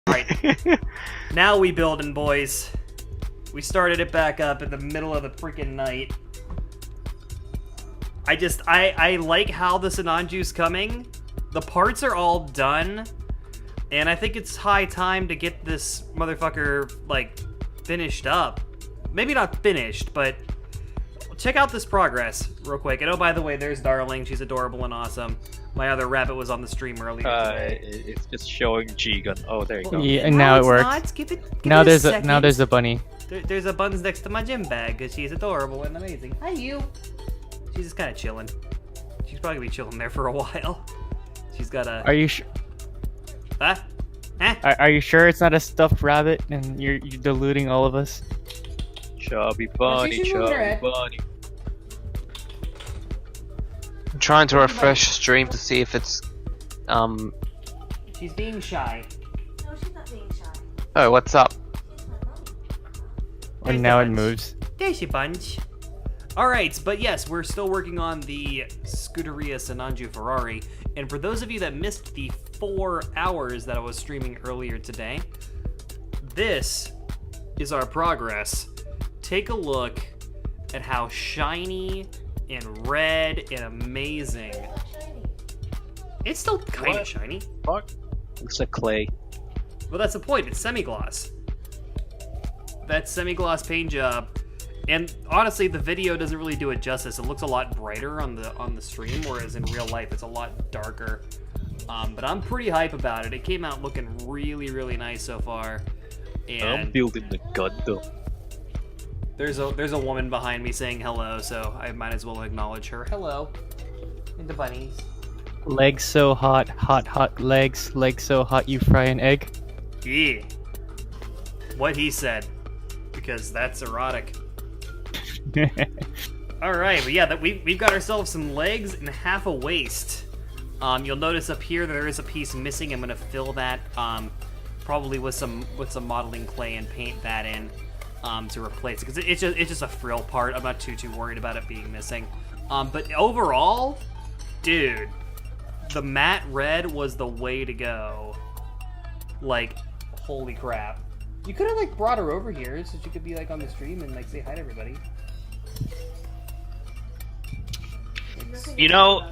Alright. Now we building, boys. We started it back up in the middle of the freaking night. I like how the Sinanju's coming. The parts are all done. And I think it's high time to get this motherfucker, like, finished up. Maybe not finished, but check out this progress real quick. And oh, by the way, there's Darling. She's adorable and awesome. My other rabbit was on the stream earlier today. It's just showing G-Gun. Oh, there you go. Yeah, and now it works. Give it Now a second. now there's a bunny. There's a buns next to my gym bag because she's adorable and amazing. Hi, you. She's just kind of chilling. She's probably gonna be chilling there for a while. She's got a. Are you sure? Huh? Huh? Are you sure it's not a stuffed rabbit and you're deluding all of us? Chubby bunny, chubby bunny. I'm trying to refresh stream to see if it's She's being shy. No, she's not being shy. Oh, what's up? And now it moves. There's your bunch. Alright, but yes, we're still working on the Scuderia Sinanju Ferrari. And for those of you that missed the 4 hours that I was streaming earlier today, this is our progress. Take a look at how shiny and red and amazing. It's still kind of shiny. Fuck. Looks like clay. Well, that's the point. It's semi-gloss. That semi-gloss paint job. And honestly, the video doesn't really do it justice. It looks a lot brighter on the stream, whereas in real life, it's a lot darker. But I'm pretty hype about it. It came out looking really, really nice so far. And I'm building the gun though. there's a woman behind me saying hello, so I might as well acknowledge her. Hello. And the bunnies. Legs so hot, hot, hot legs. Legs so hot you fry an egg. Yeah. What he said. Because that's erotic. Alright, but yeah, we've got ourselves some legs and half a waist. You'll notice up here there is a piece missing. I'm gonna fill that probably with some modeling clay and paint that in to replace it, because it's just a frill part. I'm not too worried about it being missing. But overall, dude, the matte red was the way to go. Like, holy crap. You could have like brought her over here so she could be like on the stream and like say hi to everybody. You know,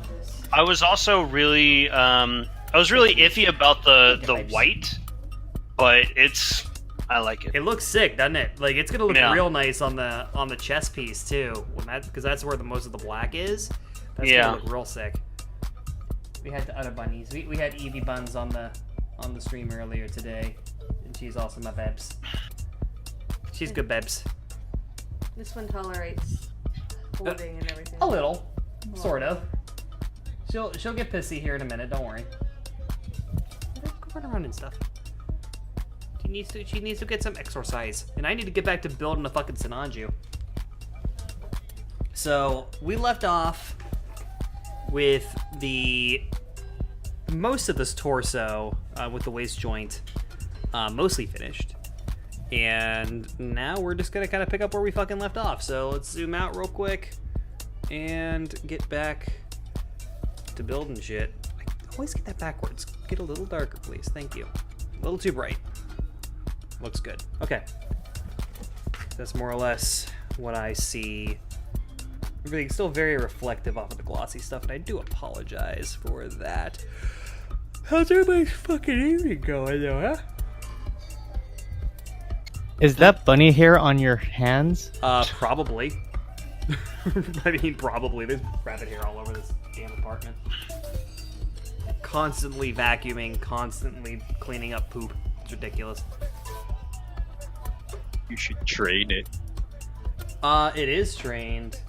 I was also really, I was really iffy about the white, but I like it. It looks sick, doesn't it? Like, it's gonna look real nice on the chest piece too, because that's where most of the black is. That's gonna look real sick. We had the other bunnies. We had Evie Buns on the stream earlier today, and she's also my bebs. She's good bebs. This one tolerates holding and everything. A little, sort of. She'll get pissy here in a minute. Don't worry. Go run around and stuff. She needs to get some exercise, and I need to get back to building a fucking Sinanju. So we left off with most of this torso with the waist joint mostly finished, and now we're just gonna kind of pick up where we fucking left off. So let's zoom out real quick and get back to building shit. I always get that backwards. Get a little darker, please. Thank you. A little too bright. Looks good. Okay. That's more or less what I see. Everything's still very reflective off of the glossy stuff, and I do apologize for that. How's everybody's fucking evening going, though, huh? Is that bunny hair on your hands? Probably. I mean, probably. There's rabbit hair all over this damn apartment. Constantly vacuuming, constantly cleaning up poop. It's ridiculous. You should train it. It is trained.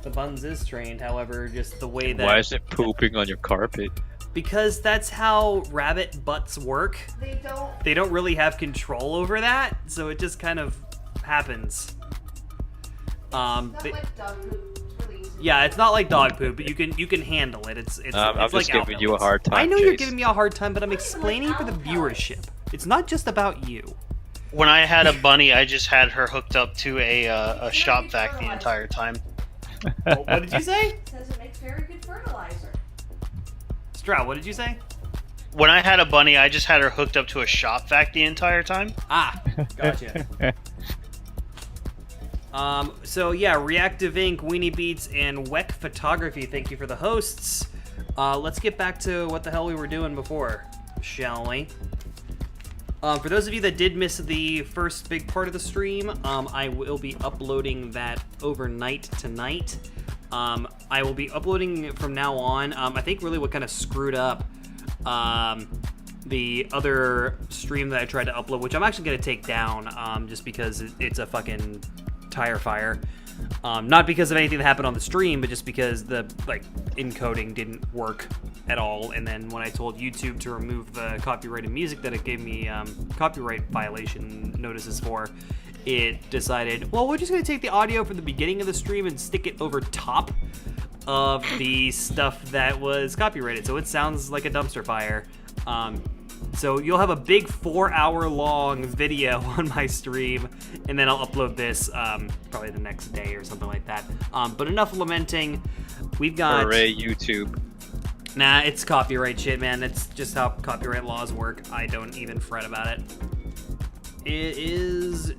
The buns is trained, however, just the way that... Why is it pooping on your carpet? Because that's how rabbit butts work. They don't really have control over that, so it just kind of happens. It's not like dog poop. It's really easy. Yeah, it's not like dog poop, but you can handle it. It's I'm like just giving you a hard time. I know Chase. you're giving me a hard time, but I'm explaining for the viewership. It's not just about you. When I had a bunny, I just had her hooked up to a shop vac the entire time. What did you say? It says it makes very good fertilizer. Stroud, what did you say? When I had a bunny, I just had her hooked up to a shop vac the entire time. Ah, gotcha. So yeah, Reactive Ink, Weenie Beats, and Weck Photography, thank you for the hosts. Let's get back to what the hell we were doing before, shall we? For those of you that did miss the first big part of the stream, I will be uploading that overnight tonight. I will be uploading it from now on. I think really what kind of screwed up the other stream that I tried to upload, which I'm actually going to take down just because it's a fucking tire fire. Not because of anything that happened on the stream, but just because the encoding didn't work at all. And then when I told YouTube to remove the copyrighted music that it gave me copyright violation notices for, it decided, well, we're just going to take the audio from the beginning of the stream and stick it over top of the stuff that was copyrighted. So it sounds like a dumpster fire. So you'll have a big 4-hour-long video on my stream, and then I'll upload this probably the next day or something like that. But enough lamenting. We've got... Hooray, YouTube. Nah, it's copyright shit, man. That's just how copyright laws work. I don't even fret about it. It is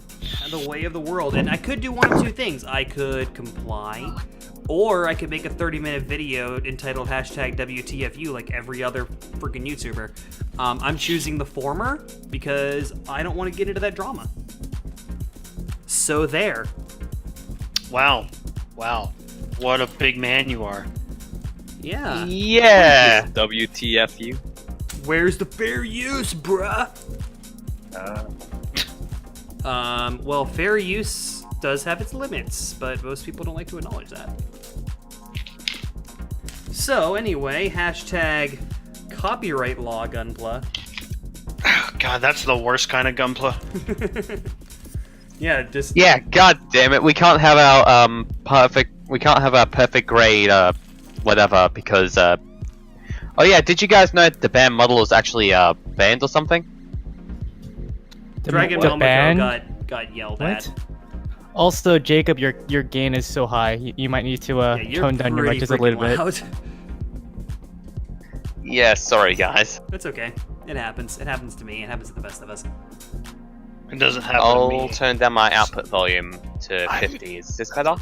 the way of the world. And I could do one of two things. I could comply, or I could make a 30-minute video entitled #WTFU like every other freaking YouTuber. I'm choosing the former because I don't want to get into that drama. So there. Wow. Wow. What a big man you are. Yeah. Yeah. WTFU. Where's the fair use, bruh? Well, fair use does have its limits, but most people don't like to acknowledge that. So, anyway, #copyright law Gunpla. God, that's the worst kind of gunpla. Yeah, just... Yeah, god damn it. We can't have our perfect grade whatever because oh yeah, did you guys know the band model is actually banned or something? Dragon the band? got yelled What? at. Also, Jacob, your gain is so high. You might need to Yeah, you're tone down your pretty mic just a little freaking bit. loud. Yeah, sorry guys. That's okay. It happens. It happens to me. It happens to the best of us. It doesn't happen to I'll me. turn down my output volume to 50. Is this better?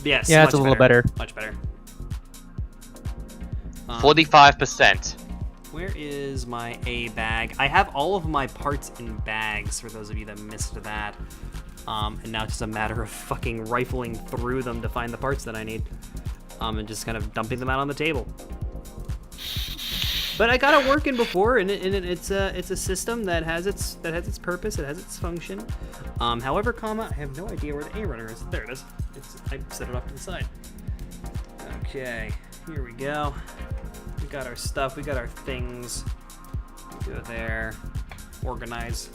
Yes. Yeah, much it's a little better. Much better. 45%. Where is my A bag? I have all of my parts in bags, for those of you that missed that. And now it's just a matter of fucking rifling through them to find the parts that I need. And just kind of dumping them out on the table. But I got it working before, and it's a system that has its purpose, it has its function. However, I have no idea where the A runner is. There it is. I set it off to the side. Okay, here we go. We got our stuff, we got our things. Go there. Organize.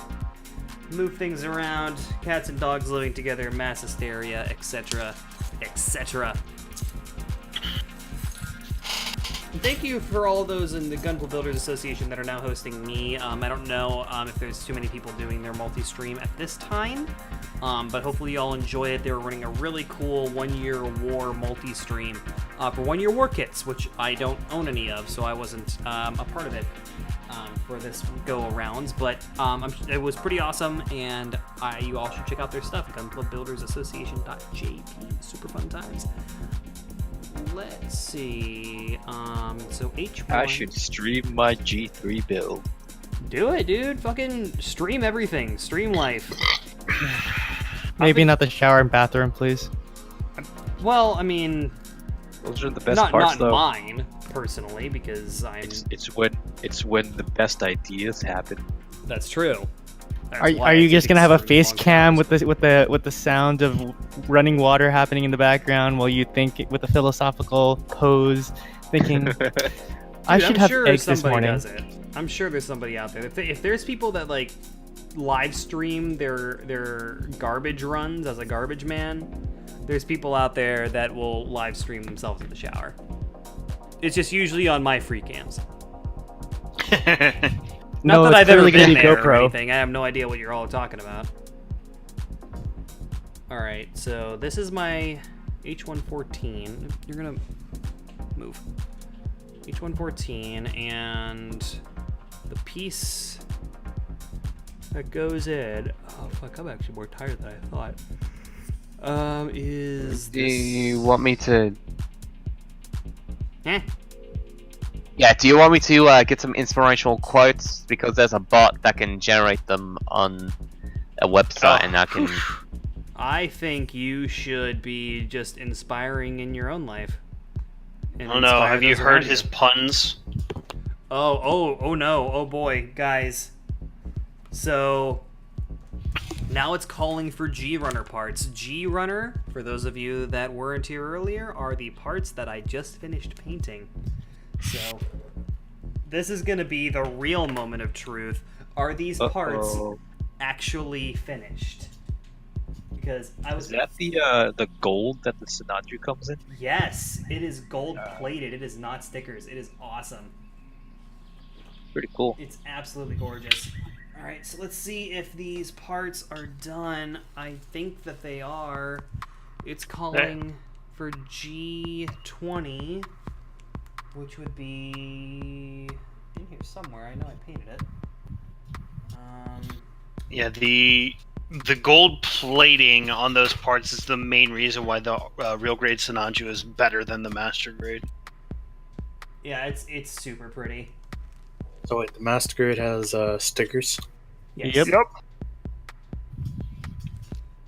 Move things around. Cats and dogs living together, mass hysteria, etc. etc. Thank you for all those in the Gunpla Builders Association that are now hosting me. I don't know if there's too many people doing their multi-stream at this time, but hopefully you all enjoy it. They were running a really cool 1 year war multi-stream for 1 year war kits, which I don't own any of, so I wasn't a part of it for this go-arounds, but it was pretty awesome, and you all should check out their stuff, gunplabuildersassociation.jp. Super fun times. Let's see. So H1. I should stream my G3 build. Do it, dude. Fucking stream everything. Stream life. Maybe not the shower and bathroom, please. Well, I mean, Those are the best not parts, though. mine personally, because I'm. It's when the best ideas happen. That's true. That's Are why you I just take gonna have a extreme face long cam times. with the sound of running water happening in the background while you think with a philosophical pose, thinking I Dude, should I'm have sure eggs this somebody morning. does it. I'm sure there's somebody out there. If there's people that like live stream their garbage runs as a garbage man, there's people out there that will live stream themselves in the shower. It's just usually on my free cams. No, Not that it's I've ever clearly gonna been be there or GoPro. anything. I have no idea what you're all talking about. Alright, so this is my H114. You're gonna move. H114, and the piece that goes in... Oh, fuck, I'm actually more tired than I thought. Is Do this... you want me to? Eh? Yeah. Do you want me to get some inspirational quotes? Because there's a bot that can generate them on a website, and I can. I think you should be just inspiring in your own life. And Oh no, inspire have you those heard around his you. puns? Oh no, oh boy, guys. So now it's calling for G-Runner parts. G-Runner, for those of you that weren't here earlier, are the parts that I just finished painting. So this is gonna be the real moment of truth. Are these parts actually finished? Because I was Is that the gold that the Sinanju comes in? Yes, it is gold plated. It is not stickers. It is awesome. Pretty cool. It's absolutely gorgeous. Alright, so let's see if these parts are done. I think that they are. It's calling for G20, which would be in here somewhere. I know I painted it. Yeah, the gold plating on those parts is the main reason why the real grade Sinanju is better than the master grade. Yeah, it's super pretty. So wait, the master grade has stickers. Yes. Yep.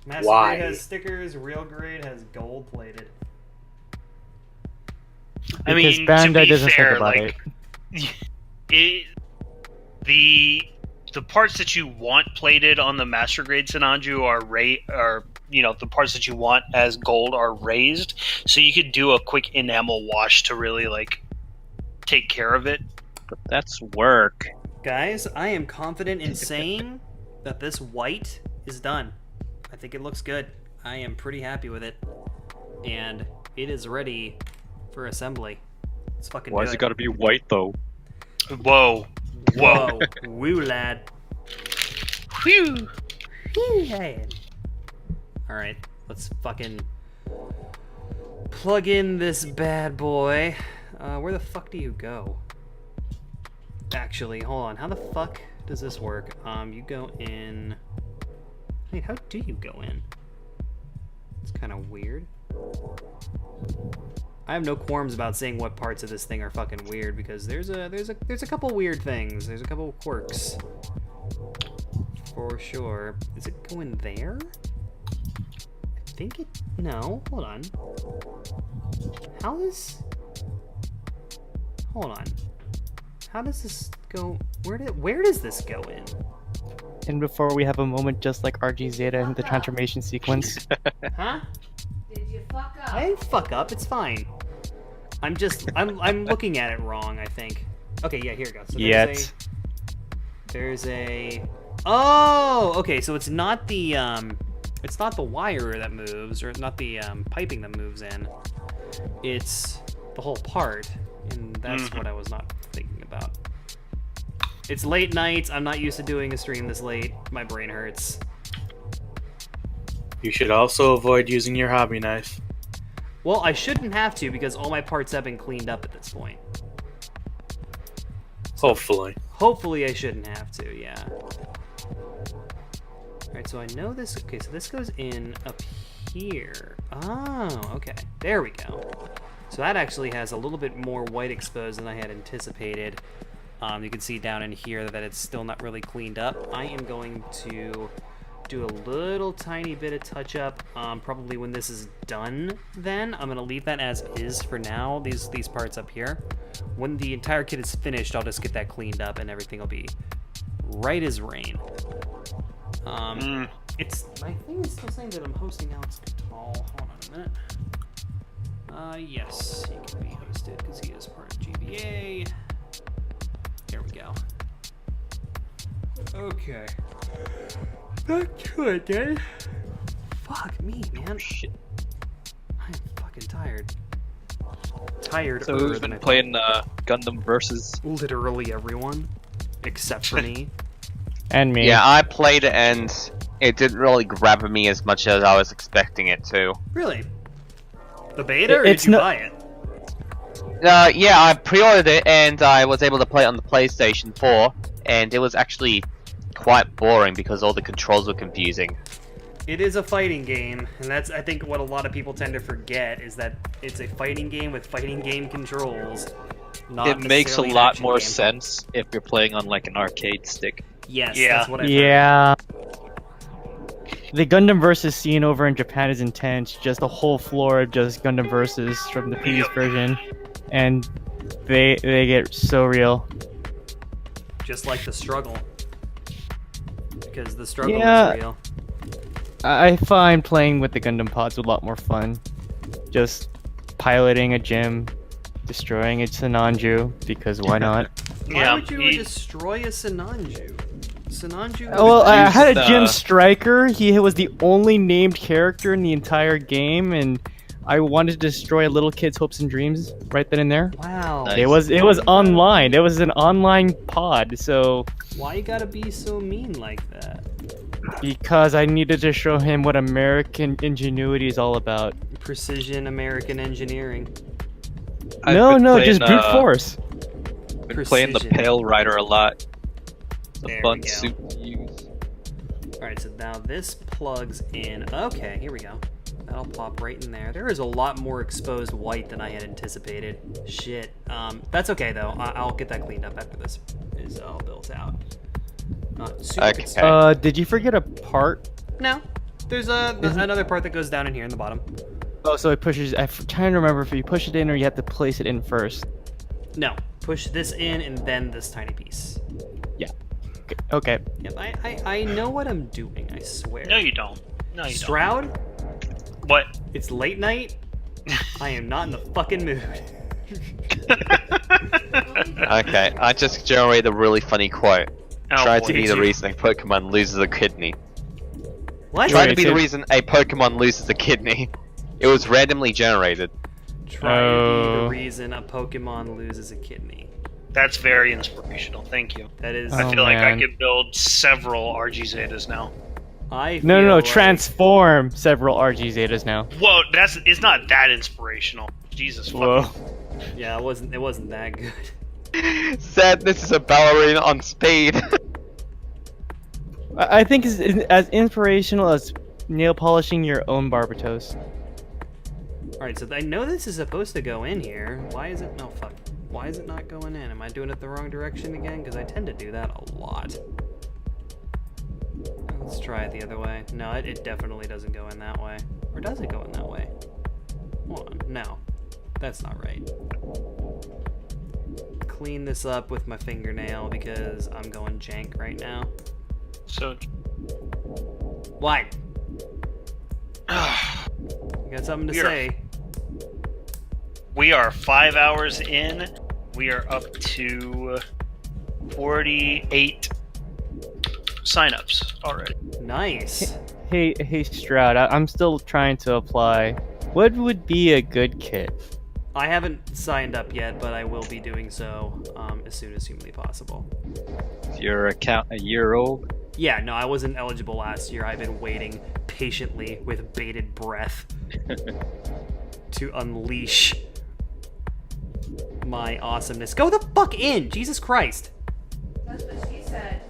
Master Why? grade has stickers. Real grade has gold plated. I Because mean, Bandai to be doesn't fair, think about like, the parts that you want plated on the master grade Sinanju are the parts that you want as gold are raised, so you could do a quick enamel wash to really like take care of it. But that's work. Guys, I am confident in saying that this white is done. I think it looks good. I am pretty happy with it. And it is ready for assembly. Let's fucking Why do has it got to be white though? Whoa. Whoa. Woo, lad. Whew. Alright, let's fucking plug in this bad boy. Where the fuck do you go? Actually, hold on. How the fuck does this work? You go in... Wait, how do you go in? It's kind of weird. I have no qualms about saying what parts of this thing are fucking weird because there's a couple weird things. There's a couple quirks. For sure. Is it going there? I think it... No, hold on. How does... Hold on. How does this go? Where does this go in? And before we have a moment just like RG Zeta in the transformation sequence. Huh? Did you fuck up? I didn't fuck up. It's fine. I'm looking at it wrong. I think. Okay, yeah. Here it goes. So there's a. Oh, okay. So it's not the wire that moves, or not the piping that moves in. It's the whole part, and that's what I was not thinking about. It's late nights. I'm not used to doing a stream this late. My brain hurts. You should also avoid using your hobby knife. Well, I shouldn't have to because all my parts have been cleaned up at this point. Hopefully. Hopefully I shouldn't have to, yeah. Alright, so I know this... Okay, so this goes in up here. Oh, okay. There we go. So that actually has a little bit more white exposed than I had anticipated. You can see down in here that it's still not really cleaned up. I am going to do a little tiny bit of touch up. Probably when this is done, then I'm gonna leave that as is for now. These parts up here. When the entire kit is finished, I'll just get that cleaned up and everything will be right as rain. It's my thing is still saying that I'm hosting Alex Catal. Hold on a minute. Yes, he can be hosted because he is part of GBA. There we go. Okay. Back to it, then. Fuck me, man. Shit. I'm fucking tired. Tired. So who's been playing Gundam versus? Literally everyone. except for me. And me. Yeah, I played it and it didn't really grab me as much as I was expecting it to. Really? The beta, or It's did you no- buy it? Yeah, I pre-ordered it and I was able to play it on the PlayStation 4, and it was actually quite boring because all the controls were confusing. It is a fighting game, and that's, I think, what a lot of people tend to forget, is that it's a fighting game with fighting game controls. Not It makes a necessarily an lot action more game. sense if you're playing on like an arcade stick. Yes, Yeah. that's what I heard. Yeah. The Gundam versus scene over in Japan is intense. Just a whole floor of just Gundam versus from the previous version, and they get so real. Just like the struggle. Because the struggle Yeah. is real. I find playing with the Gundam pods a lot more fun. Just piloting a gym, destroying a Sinanju, because why not? Why Yeah, would you he- destroy a Sinanju? Sinanju? Well, I had a Used, gym striker. He was the only named character in the entire game, and I wanted to destroy a little kid's hopes and dreams right then and there. Wow. Nice. It was online. It was an online pod, so Why you gotta be so mean like that? because I needed to show him what American ingenuity is all about. Precision American engineering. I've No, been no, playing, just brute force. Been playing the Precision. Pale Rider a lot. It's There a we fun go. suit to use. Alright, so now this plugs in. Okay, here we go. That'll pop right in there. There is a lot more exposed white than I had anticipated. Shit. That's okay though. I'll get that cleaned up after this is all built out. Super Okay. good stuff. Did you forget a part? No. There's another part that goes down in here in the bottom. Oh, so it pushes. I'm trying to remember if you push it in or you have to place it in first. No. Push this in and then this tiny piece. Okay. Yep, I know what I'm doing, I swear. No, you don't. No, you Stroud, don't. What? it's late night. I am not in the fucking mood. Okay, I just generated a really funny quote. Oh, Try boy. to be Did the you? reason a Pokemon loses a kidney. What? Try Wait, to be so- the reason a Pokemon loses a kidney. It was randomly generated. Try to be the Oh. reason a Pokemon loses a kidney. That's very inspirational. Thank you. That is. Oh, I feel like I man. could build several RG Zetas now. I No, feel like- transform several RG Zetas now. Whoa, it's not that inspirational. Jesus Whoa. fucking. Yeah, it wasn't that good. Said this is a ballerina on speed. I think it's as inspirational as nail polishing your own Barbatos. All right, so I know this is supposed to go in here. Why is it? No, fuck. Why is it not going in? Am I doing it the wrong direction again? Because I tend to do that a lot. Let's try it the other way. No, it definitely doesn't go in that way. Or does it go in that way? Hold on. No. That's not right. Clean this up with my fingernail because I'm going jank right now. So. What? You got something to We are- say? We are 5 hours in. We are up to 48 signups already. Nice. Hey, Stroud, I'm still trying to apply. What would be a good kit? I haven't signed up yet, but I will be doing so as soon as humanly possible. Is your account a year old? Yeah, no, I wasn't eligible last year. I've been waiting patiently with bated breath to unleash my awesomeness. Go the fuck in! Jesus Christ! That's what she said.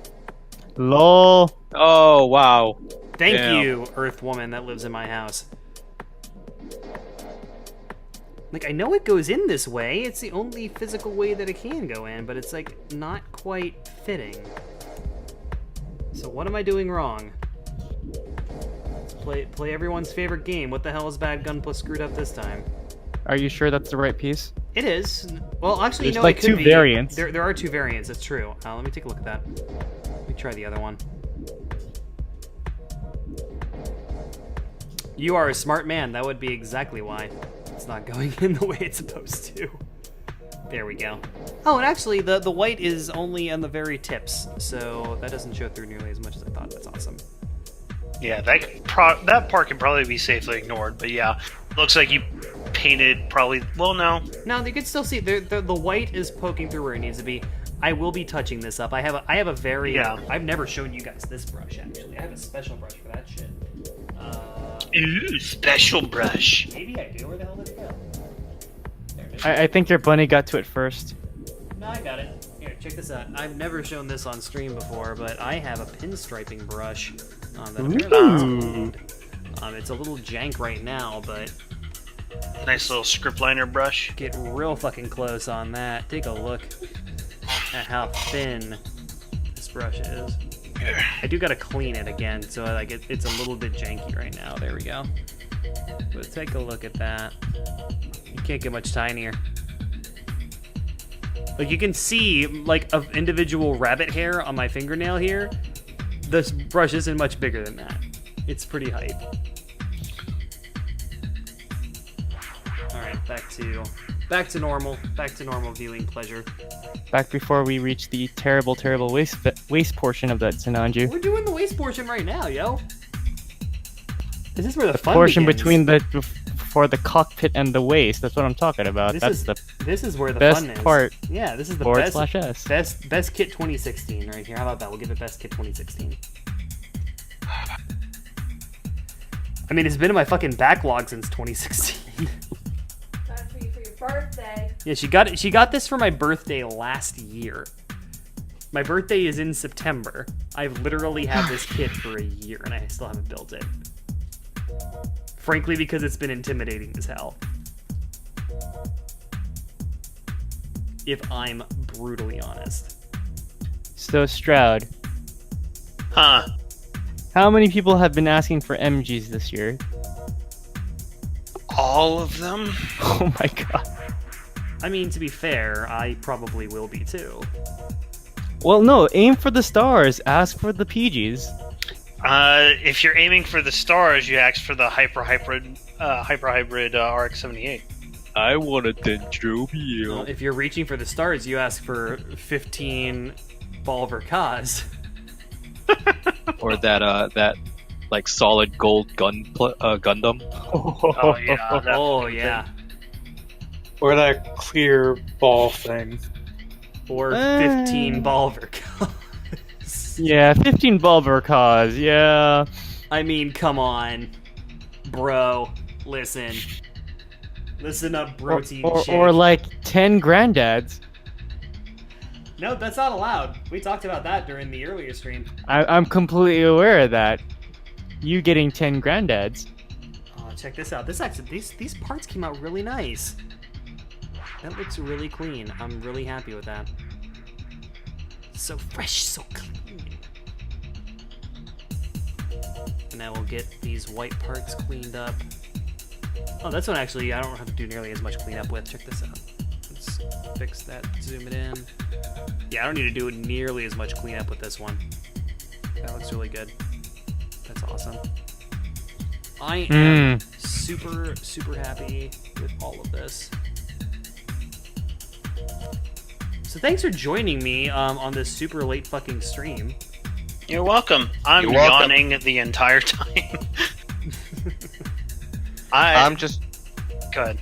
LOL. Oh wow. Thank Damn. you, Earth Woman that lives in my house. Like, I know it goes in this way. It's the only physical way that it can go in, but it's, like, not quite fitting. So what am I doing wrong? Let's play everyone's favorite game. What the hell is Bad Gunpla screwed up this time? Are you sure that's the right piece? It is. Well, actually, There's no, like it could two be. variants. There are two variants. That's true. Let me take a look at that. Let me try the other one. You are a smart man. That would be exactly why it's not going in the way it's supposed to. There we go. Oh, and actually, the white is only on the very tips, so that doesn't show through nearly as much as I thought. That's awesome. Yeah, that part can probably be safely ignored. But yeah, looks like you painted probably. Well, no. No, you can still see the white is poking through where it needs to be. I will be touching this up. I have a very Yeah. I've never shown you guys this brush actually. I have a special brush for that shit. Ooh, special brush. Maybe I do. Where the hell did it go? There it is. I think your bunny got to it first. No, I got it. Here, check this out. I've never shown this on stream before, but I have a pinstriping brush. That apparently Ooh. is called. It's a little jank right now, but Nice little script liner brush. get real fucking close on that. Take a look at how thin this brush is. I do gotta clean it again, so like it's a little bit janky right now. There we go. But take a look at that. You can't get much tinier. Like you can see like of individual rabbit hair on my fingernail here. This brush isn't much bigger than that. It's pretty hype. All right, back to normal viewing pleasure. Back before we reach the terrible waste portion of that Sinanju. We're doing the waste portion right now, yo. This is where the fun Portion begins. between for the cockpit and the waist. That's what I'm talking about. This That's is where the best fun is. part. Yeah, this is the forward slash S. best kit 2016 right here. How about that? We'll give it best kit 2016. I mean, it's been in my fucking backlog since 2016. Got it for you for your birthday. Yeah, she got this for my birthday last year. My birthday is in September. I've literally had this kit for a year and I still haven't built it. Frankly, because it's been intimidating as hell. If I'm brutally honest. So Stroud, Huh. how many people have been asking for MGs this year? All of them? Oh my god. I mean, to be fair, I probably will be too. Well, no, aim for the stars. Ask for the PGs. If you're aiming for the stars, you ask for the hyper hybrid RX-78. I want a Dendrobium. Well, if you're reaching for the stars, you ask for 15 Balverkas. Or that like solid gold Gundam. Oh yeah. Oh, yeah. Or that clear ball thing. Or 15 Balverkas. Yeah, 15 Bulvercause, yeah. I mean, come on. Bro, listen. Listen up, bro. Or like 10 granddads. No, that's not allowed. We talked about that during the earlier stream. I'm completely aware of that. You getting 10 granddads. Oh, check this out. This actually, these parts came out really nice. That looks really clean. I'm really happy with that. So fresh, so clean. And I will get these white parts cleaned up. Oh, that's one actually I don't have to do nearly as much cleanup with. Check this out. Let's fix that, zoom it in. Yeah, I don't need to do nearly as much cleanup with this one. That looks really good. That's awesome. I am super, super happy with all of this. So thanks for joining me on this super late fucking stream. You're welcome. I'm You're welcome. yawning the entire time. I'm just Good.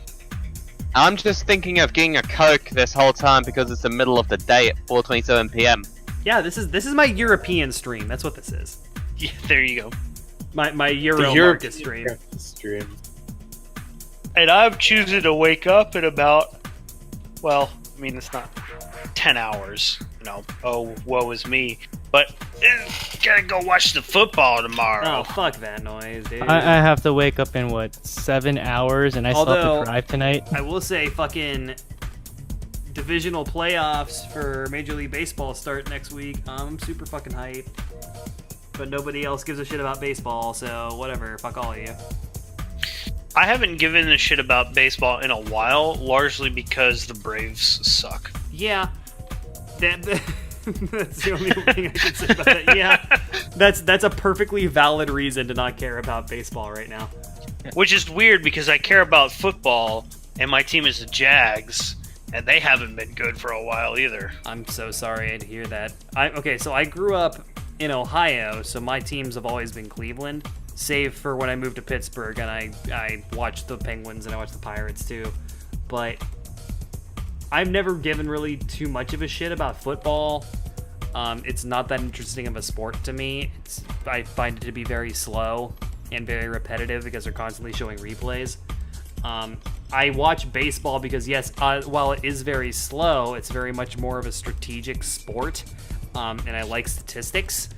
I'm just thinking of getting a Coke this whole time because it's the middle of the day at 4:27 p.m. Yeah, this is my European stream. That's what this is. Yeah, there you go. My Euro market stream. stream. And I'm choosing to wake up in about, well, I mean, it's not 10 hours. You know, oh, woe is me. But gotta go watch the football tomorrow. Oh, fuck that noise, dude. I have to wake up in what, 7 hours, and I still have Although- to drive tonight. I will say fucking divisional playoffs for Major League Baseball start next week. I'm super fucking hyped. But nobody else gives a shit about baseball, so whatever. Fuck all of you. I haven't given a shit about baseball in a while, largely because the Braves suck. Yeah. That's the only thing I can say about that. Yeah. That's a perfectly valid reason to not care about baseball right now. Which is weird because I care about football, and my team is the Jags, and they haven't been good for a while either. I'm so sorry to hear that. Okay, so I grew up in Ohio, so my teams have always been Cleveland, save for when I moved to Pittsburgh and I watched the Penguins and I watched the Pirates too. But I've never given really too much of a shit about football. It's not that interesting of a sport to me. I find it to be very slow and very repetitive because they're constantly showing replays. I watch baseball because, yes, while it is very slow, it's very much more of a strategic sport, and I like statistics.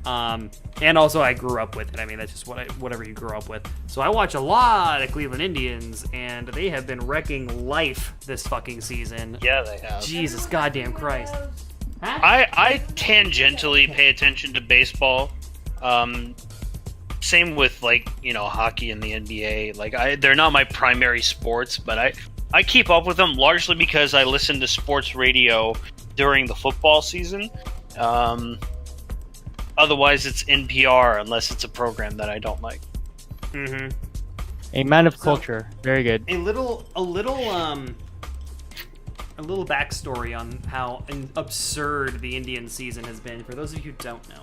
And also, I grew up with it. I mean, that's just whatever you grew up with. So I watch a lot of Cleveland Indians, and they have been wrecking life this fucking season. Yeah, they have. Jesus goddamn Christ. Huh? I tangentially pay attention to baseball. Same with, like, you know, hockey and the NBA. Like, they're not my primary sports, but I keep up with them largely because I listen to sports radio during the football season. Otherwise, it's NPR unless it's a program that I don't like. Mm-hmm. A man of culture. Very good. A little backstory on how absurd the Indian season has been, for those of you who don't know.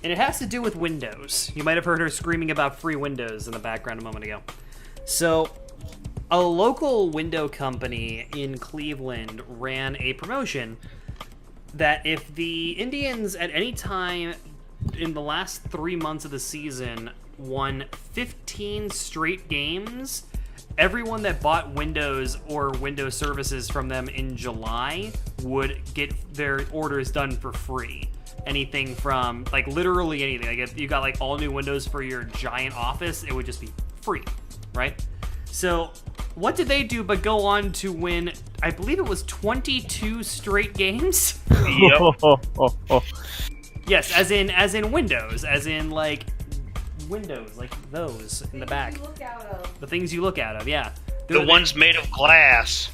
And it has to do with Windows. You might have heard her screaming about free Windows in the background a moment ago. So, a local window company in Cleveland ran a promotion that if the Indians at any time in the last 3 months of the season won 15 straight games, everyone that bought Windows or Windows services from them in July would get their orders done for free. Anything from, like, literally anything. Like, if you got, like, all new Windows for your giant office, it would just be free, right? So, what did they do but go on to win, I believe it was 22 straight games? Yep. Yes, as in Windows, as in, like, windows, like those in the back. The things you look out of, yeah. The ones made of glass.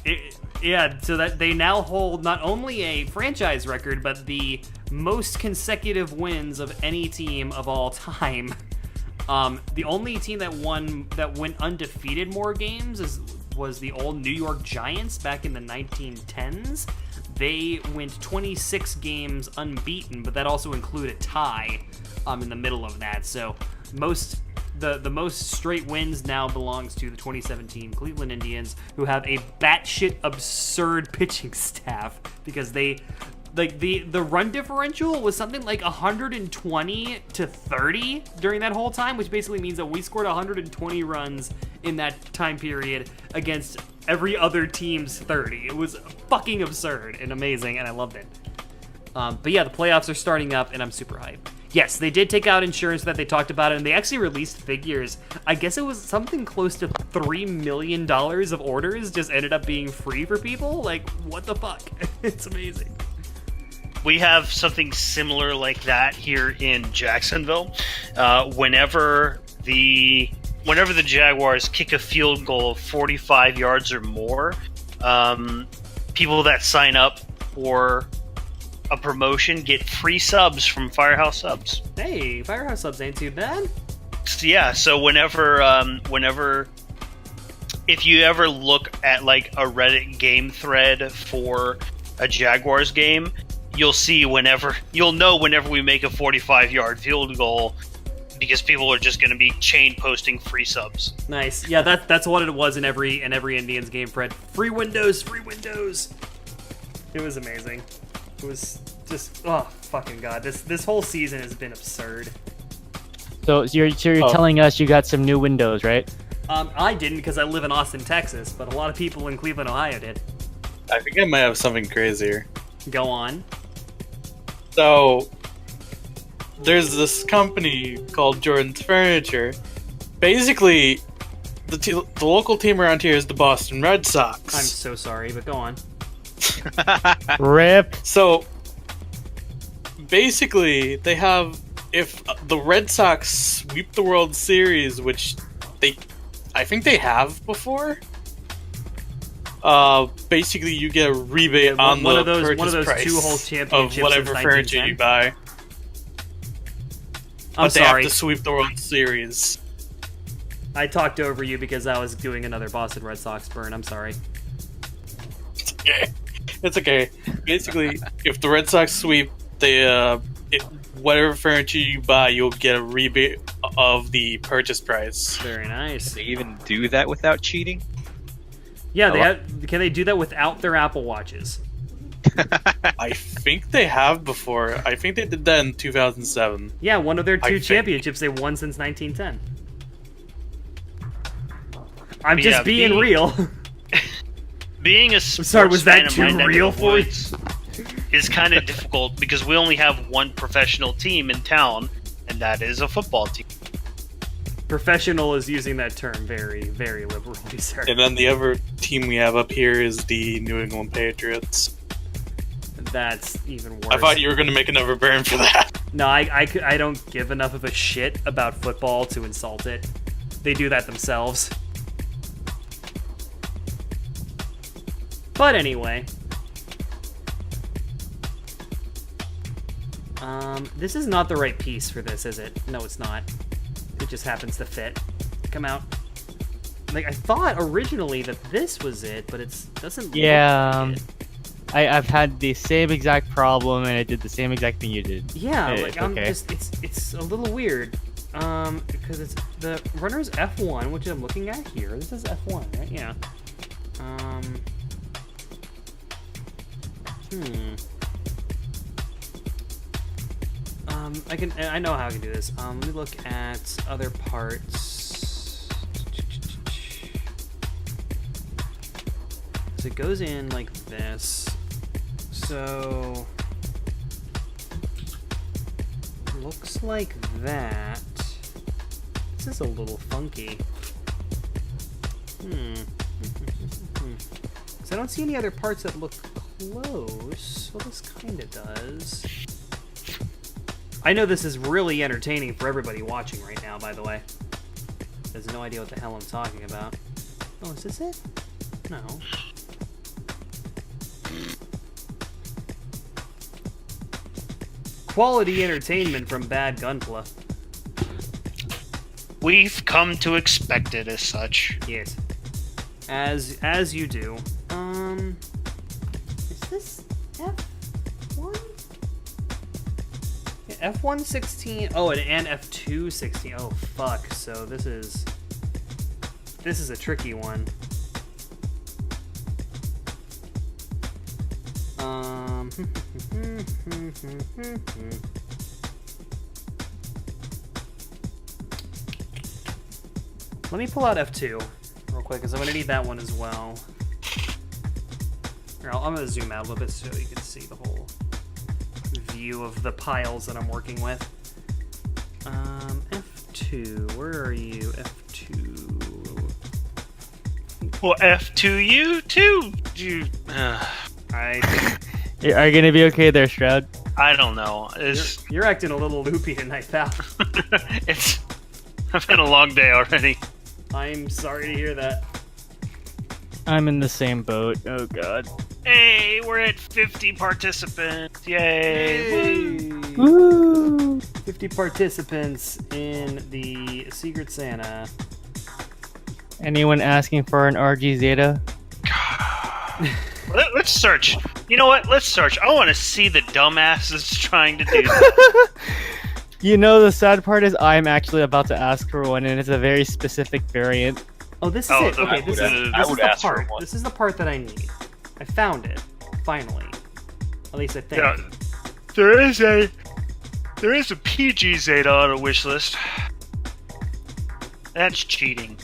Yeah, so that they now hold not only a franchise record, but the most consecutive wins of any team of all time. The only team that went undefeated more games was the old New York Giants back in the 1910s. They went 26 games unbeaten, but that also included a tie in the middle of that. So the most straight wins now belongs to the 2017 Cleveland Indians, who have a batshit absurd pitching staff because they, like, the run differential was something like 120 to 30 during that whole time, which basically means that we scored 120 runs in that time period against every other team's 30. It was fucking absurd and amazing, and I loved it. But yeah, the playoffs are starting up, and I'm super hyped. Yes, they did take out insurance that they talked about, and they actually released figures. I guess it was something close to $3 million of orders just ended up being free for people. Like, what the fuck? It's amazing. We have something similar like that here in Jacksonville. Whenever the Jaguars kick a field goal of 45 yards or more, people that sign up for a promotion get free subs from Firehouse Subs. Hey, Firehouse Subs ain't too bad. Yeah, so whenever if you ever look at, like, a Reddit game thread for a Jaguars game, you'll know whenever we make a 45-yard field goal, because people are just going to be chain posting free subs. Nice. Yeah, that's what it was in every Indians game, Fred. Free Windows, free Windows. It was amazing. It was just, oh fucking god. This whole season has been absurd. So you're telling us you got some new Windows, right? I didn't because I live in Austin, Texas, but a lot of people in Cleveland, Ohio did. I think I might have something crazier. Go on. So, there's this company called Jordan's Furniture. Basically, the local team around here is the Boston Red Sox. I'm so sorry, but go on. Rip. So, basically, they have, if the Red Sox sweep the World Series, which I think they have before, basically you get a rebate on one the of those purchase price two whole championships of whatever since furniture you buy. I'm But they sorry. have to sweep the World Series. I talked over you because I was doing another Boston Red Sox burn. I'm sorry. It's okay. Basically, if the Red Sox sweep, whatever furniture you buy, you'll get a rebate of the purchase price. Very nice. They even do that without cheating? Yeah, they Hello? have. Can they do that without their Apple Watches? I think they have before. I think they did that in 2007. Yeah, one of their I two think. championships they won since 1910. I'm But just yeah, being being- real. Being a sorry, was sports that fan of too my neck of real the for you? woods is kind of difficult because we only have one professional team in town, and that is a football team. Professional is using that term very, very liberally, sir. And then the other team we have up here is the New England Patriots. That's even worse. I thought you were going to make another burn for that. No, I don't give enough of a shit about football to insult it. They do that themselves. But anyway. This is not the right piece for this, is it? No, it's not. It just happens to fit. Come out. Like, I thought originally that this was it, but it doesn't Yeah, look like it. I've had the same exact problem, and I did the same exact thing you did. Yeah, Eh, like I'm okay. just it's a little weird. Because it's the runner's F1, which I'm looking at here. This is F1, right? Yeah. I know how I can do this. Let me look at other parts. So it goes in like this. So looks like that. This is a little funky. So I don't see any other parts that look close. Well, this kind of does. I know this is really entertaining for everybody watching right now, by the way. There's no idea what the hell I'm talking about. Oh, is this it? No. Quality entertainment from Bad Gunpla. We've come to expect it as such. Yes. As you do. Is this F1? Yeah, F1 16. Oh, and F2 16. Oh fuck. So this is a tricky one. Let me pull out F2 real quick, because I'm going to need that one as well. Here, I'm going to zoom out a little bit so you can see the whole view of the piles that I'm working with. F2, where are you? F2. Well, F2U too. I Are you gonna be okay there, Stroud? I don't know. It's you're acting a little loopy tonight, pal. it's. I've had a long day already. I'm sorry to hear that. I'm in the same boat. Oh god. Hey, we're at 50 participants. Yay! Woo! 50 participants in the Secret Santa. Anyone asking for an RG Zeta? Let's search. You know what? Let's search. I want to see the dumbasses trying to do that. You know, the sad part is I'm actually about to ask for one, and it's a very specific variant. Oh, this is Oh, it. then Okay, I this would- is I would the ask for part. one. This is the part that I need. I found it finally. At least I think. Yeah, there is a PG Zeta on a wish list. That's cheating.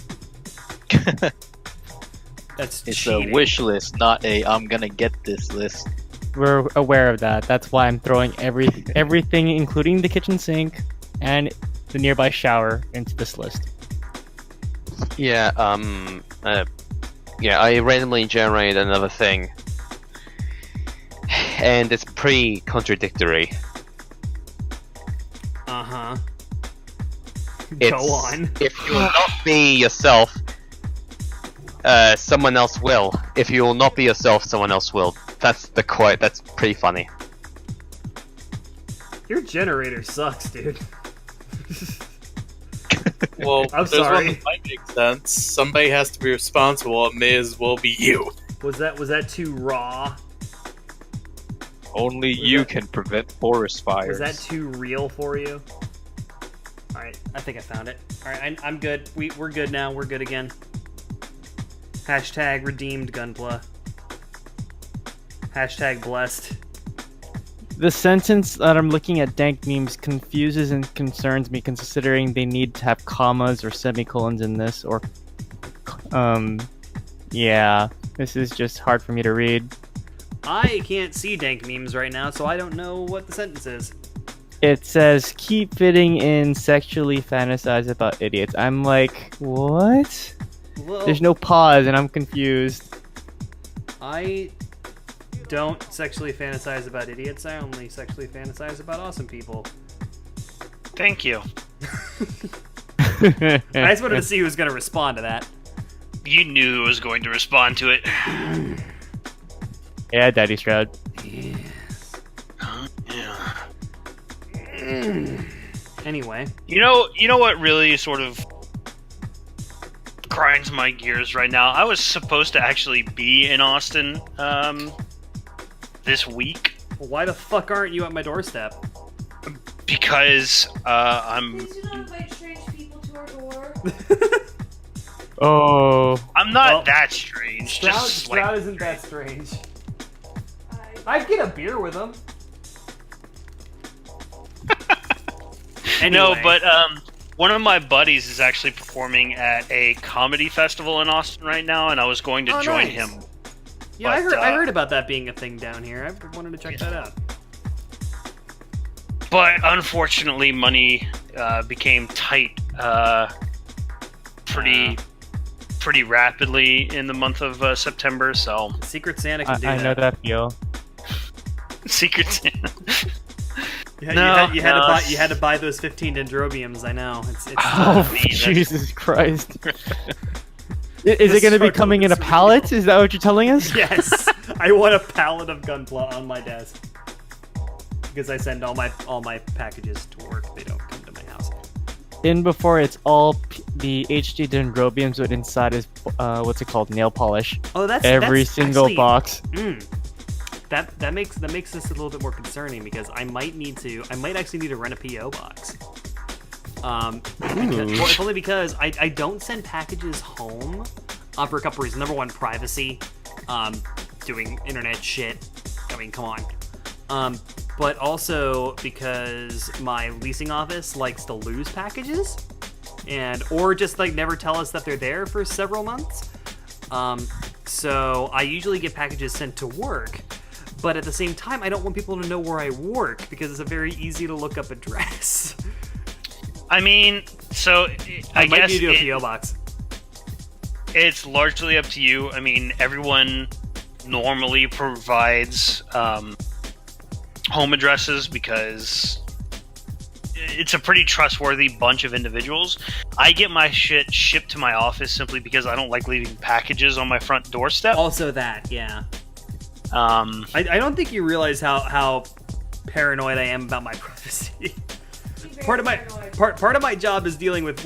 That's It's cheating. a wish list, not a I'm gonna get this list. We're aware of that. That's why I'm throwing everything, including the kitchen sink and the nearby shower, into this list. Yeah, I randomly generated another thing. And it's pretty contradictory. Uh huh. It's, Go on. If you will not be yourself, someone else will. If you will not be yourself, someone else will. That's the quote. That's pretty funny. Your generator sucks, dude. Well, I'm there's one sorry. that might make sense. Somebody has to be responsible. It may as well be you. Was that too raw? Only Was you that- can prevent forest fires. Was that too real for you? All right, I think I found it. All right, I'm good. We're good now. We're good again. Hashtag redeemed Gunpla. Hashtag blessed. The sentence that I'm looking at dank memes confuses and concerns me, considering they need to have commas or semicolons in this, or yeah, this is just hard for me to read. I can't see dank memes right now, so I don't know what the sentence is. It says, keep fitting in sexually fantasize about idiots. I'm like, what? Well, There's no pause, and I'm confused. I don't sexually fantasize about idiots. I only sexually fantasize about awesome people. Thank you. I just wanted to see who was going to respond to that. You knew who was going to respond to it. Yeah, Daddy Stroud. Yes. Yeah. Anyway. You know what really sort of grinds my gears right now? I was supposed to actually be in Austin this week Why the fuck aren't you at my doorstep? because I'm Please do not invite strange people to our door. Oh. I'm not Well, that strange. Stroud Like, isn't that strange. I I'd get a beer with him. No, Anyway. but one of my buddies is actually performing at a comedy festival in Austin right now, and I was going to Oh, join nice. him. Yeah, I but, heard about that being a thing down here. I wanted to check that out. But unfortunately, money became tight pretty rapidly in the month of September. So Secret Santa can do I that. know that feel. Secret Santa. You had to buy those 15 dendrobiums. I know. It's Oh, me, that's- Jesus Christ. Is it going to be struggle coming in a is real. pallet? Is that what you're telling us? Yes, I want a pallet of Gunpla on my desk because I send all my packages to work. They don't come to my house. In before, it's all the HD dendrobiums with inside is what's it called? Nail polish. Oh, that's Every that's single actually, box. That makes this a little bit more concerning because I might actually need to rent a PO box. If only because I don't send packages home for a couple reasons. Number one, privacy. Doing internet shit. I mean, come on. But also because my leasing office likes to lose packages, or just like never tell us that they're there for several months. So I usually get packages sent to work. But at the same time, I don't want people to know where I work because it's a very easy to look up address. I mean, so I might guess need to do a PO box. it's largely up to you. I mean, everyone normally provides home addresses because it's a pretty trustworthy bunch of individuals. I get my shit shipped to my office simply because I don't like leaving packages on my front doorstep. Also that, yeah. I I don't think you realize how paranoid I am about my privacy. part of my job is dealing with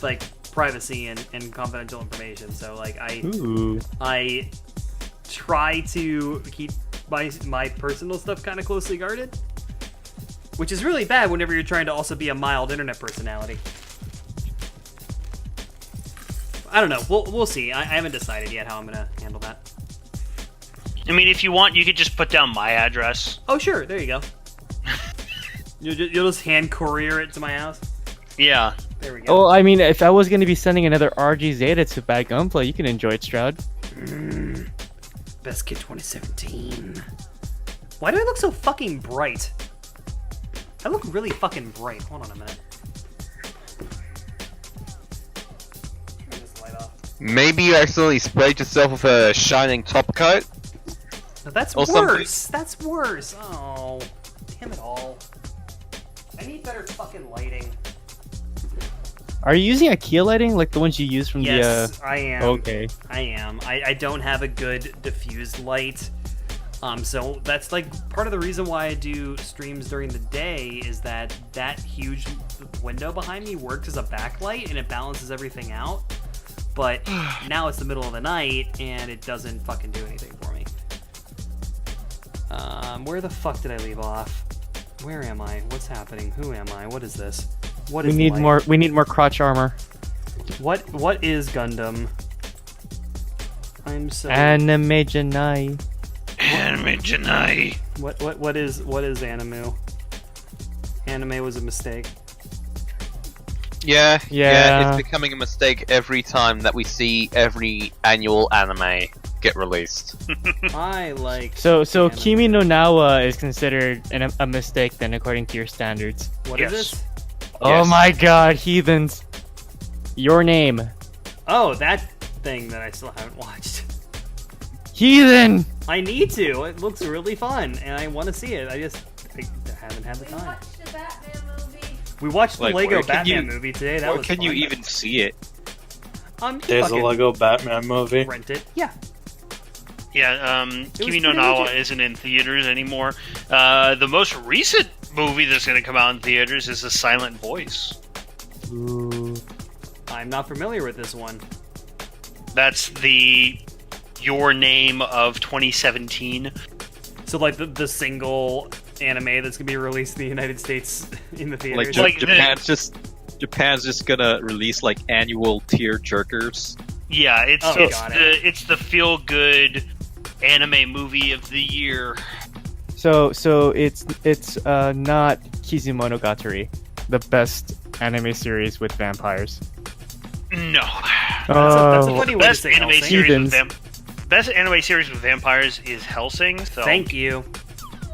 like privacy and confidential information. So like I try to keep my personal stuff kind of closely guarded, which is really bad whenever you're trying to also be a mild internet personality. I don't know. We'll see. I haven't decided yet how I'm gonna handle that. I mean, if you want, you could just put down my address. Oh sure, there you go. You'll just hand courier it to my house. Yeah. There we go. Well, I mean, if I was going to be sending another RG Zeta to Bad Gunpla, you can enjoy it, Stroud. Best Kid 2017. Why do I look so fucking bright? I look really fucking bright. Hold on a minute. Turn this light off. Maybe you accidentally sprayed yourself with a shining top coat. No, that's Or worse. something. That's worse. Oh, damn it all. I need better fucking lighting. Are you using IKEA lighting, like the ones you use from Yes, I am. Okay. I am. I don't have a good diffused light. So that's like part of the reason why I do streams during the day is that huge window behind me works as a backlight and it balances everything out. But now it's the middle of the night and it doesn't fucking do anything for me. Where the fuck did I leave off? Where am I? What's happening? Who am I? What is this? What We is need light? more. We need more crotch armor. What is Gundam? I'm so. Anime Janai. Anime Janai. What is Animu? Anime was a mistake. Yeah, Yeah. it's becoming a mistake every time that we see every annual anime get released. I like. So anime. Kimi no Nawa is considered a mistake then, according to your standards. What is Yes. this? Oh Yes. my god, heathens! Your name, Oh, that thing that I still haven't watched. heathen! I need to. It looks really fun, and I want to see it. I haven't had the We time. watched the Batman movie. We watched the Like, Lego where can Batman you- movie today. That Or was can you fun. even see it? You There's a fucking Lego Batman movie. rent it. Yeah. Yeah, Kimi no pretty Nawa legit. isn't in theaters anymore. The most recent movie that's going to come out in theaters is The Silent Voice. Ooh. I'm not familiar with this one. That's the Your Name of 2017. So like the single anime that's gonna be released in the United States in the Like, theaters. Like Japan's just gonna release like annual tear jerkers. Yeah, it's Oh, got it. it's the feel good anime movie of the year. So it's not Kizumonogatari, the best anime series with vampires. No, that's a Oh, funny way to best say anime Hellsing. series with Heathens. best anime series with vampires is Hellsing. So Thank you.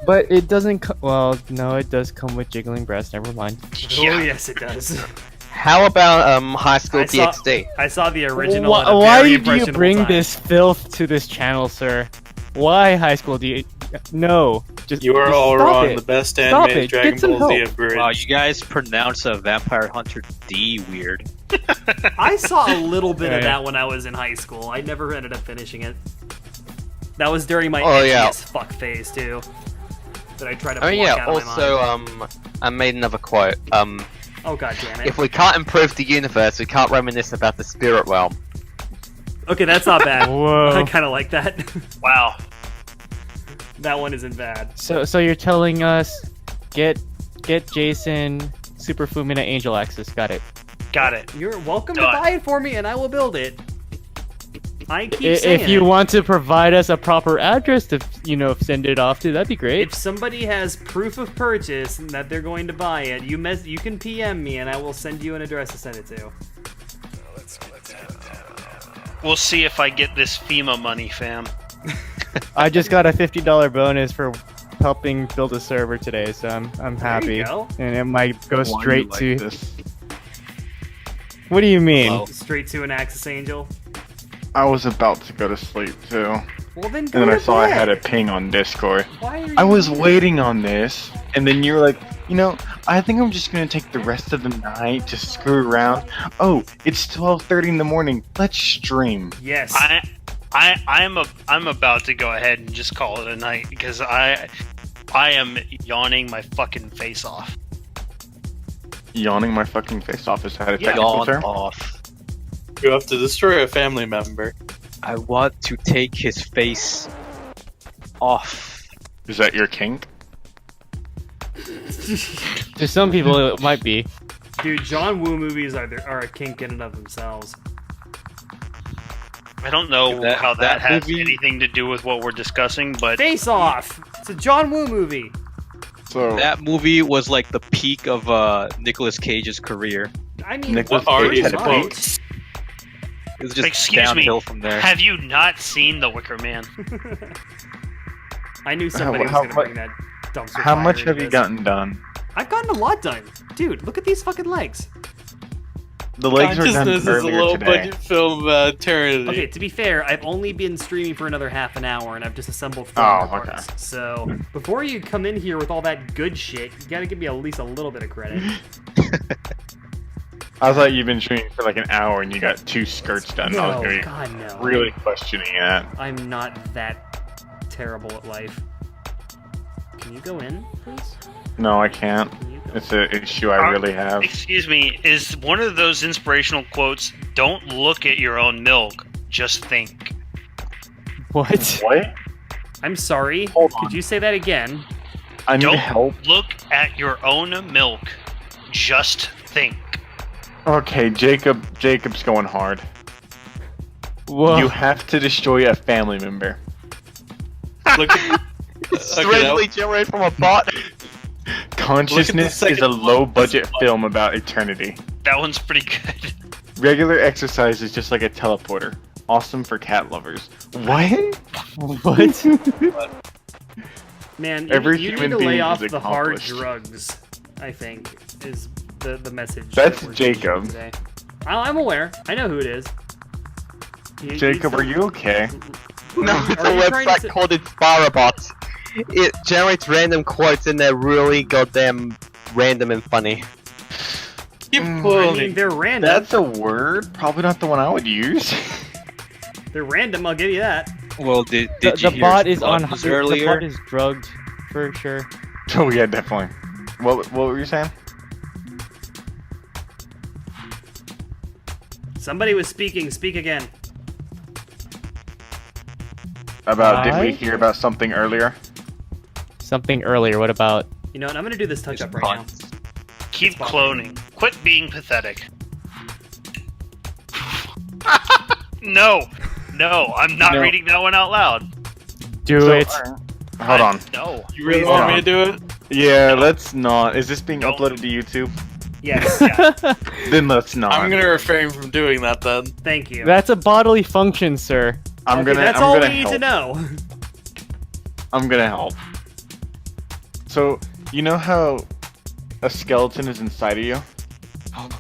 but it doesn't. Well, no, it does come with jiggling breasts. Never mind. Yeah. Oh yes, it does. How about High School I saw- DxD? I saw the original. at a Why very do you impressionable bring time. this filth to this channel, sir? Why High School D? No, just You are just all stop wrong. it. The best Stop anime is it. Dragon Get some Ball Z help. Abridged. Wow, you guys pronounce a Vampire Hunter D weird. I saw a little bit of Yeah. that when I was in high school. I never ended up finishing it. That was during my Oh, yeah. edgiest fuck phase too. That I tried to Oh block yeah, out of my mind. also, I made another quote. Oh god damn it. If we can't improve the universe, we can't reminisce about the spirit realm. Okay, that's not bad. Whoa. I kind of like that. wow. That one isn't bad. So you're telling us get Jason Super Fumina Angel Access. Got it. Got it. You're welcome to Done. buy it for me, and I will build it. I keep saying If you it. want to provide us a proper address to send it off to, that'd be great. If somebody has proof of purchase and that they're going to buy it, you can PM me, and I will send you an address to send it to. We'll see if I get this FEMA money, fam. I just got a $50 bonus for helping build a server today, so I'm happy. you go. And it might go Why you straight like to. this? What do you mean? Well, Straight to an Axis Angel. I was about to go to sleep too, Well then, and go then I to saw I bed. had a ping on Discord. Why are you I was waiting on this, and then you were like, I think I'm just gonna take the rest of the night to screw around. Oh, it's 12:30 in the morning. Let's stream. Yes. I'm about to go ahead and just call it a night because I am yawning my fucking face off. Yawning my fucking face off. Is that a Yeah. technical Yawn term? off. You have to destroy a family member. I want to take his face off. Is that your kink? To some people, it might be. Dude, John Woo movies are a kink in and of themselves. I don't know That- how that that has movie- anything to do with what we're discussing, but Face Off! It's a John Woo movie. So That movie was like the peak of Nicolas Cage's career. I mean, Nicolas What are Cage these had a ping. quotes? It was just Excuse me, downhill from there. have you not seen The Wicker Man? I knew somebody was how going to mu- bring that dumpster how fire much into have you this. gotten done? I've gotten a lot done. Dude, look at these fucking legs. The legs were done Consciousness is a earlier low today. budget film about eternity. Okay, to be fair, I've only been streaming for another half an hour, and I've just assembled 4 Oh, more okay. parts. So, before you come in here with all that good shit, you gotta give me at least a little bit of credit. I thought you've been streaming for like an hour and you got 2 skirts done. I was No, gonna be God, no. really questioning that. I'm not that terrible at life. Can you go in, please? No, I can't. Can you go It's an issue I really have. Excuse me, is one of those inspirational quotes, don't look at your own milk, just think. What? What? I'm sorry. Hold Could on. you say that again? I need Don't help. look at your own milk, just think. Okay, Jacob's going hard. Whoa. You have to destroy a family member. Look at, Randomly generate from a bot. Consciousness second is a one. low-budget film about eternity. That one's pretty good. Regular exercise is just like a teleporter. Awesome for cat lovers. What? What? Man, Every you need human to being lay off is the hard accomplished. drugs, I think, is the message. That's that we're teaching Jacob. Today. I'm aware. I know who it is. Jacob, are you okay? No, Are it's a you trying to website say- called Inspirabots. It generates random quotes and they're really goddamn random and funny. keep I mean, quoting. they're random. That's a word. Probably not the one I would use. They're random. I'll give you that. Well, did The you hear bot is on. buttons The earlier? bot is drugged for sure. Oh yeah, definitely. What were you saying? Somebody was speaking. Speak again. About did we I? hear about something earlier? Something earlier. What about? You know what? I'm gonna do this touch up right now. Keep cloning. Quit being pathetic. No, I'm not No. reading that one out loud. Do So, it. Hold on. No. You really Hold want me on. to do it? Yeah, let's not. Is this being Don't. uploaded to YouTube? Yes. Then let's not. I'm gonna refrain from doing that then. Thank you. That's a bodily function, sir. I'm Okay, gonna. That's I'm all gonna we need help. to know. I'm gonna help. So you know how a skeleton is inside of you?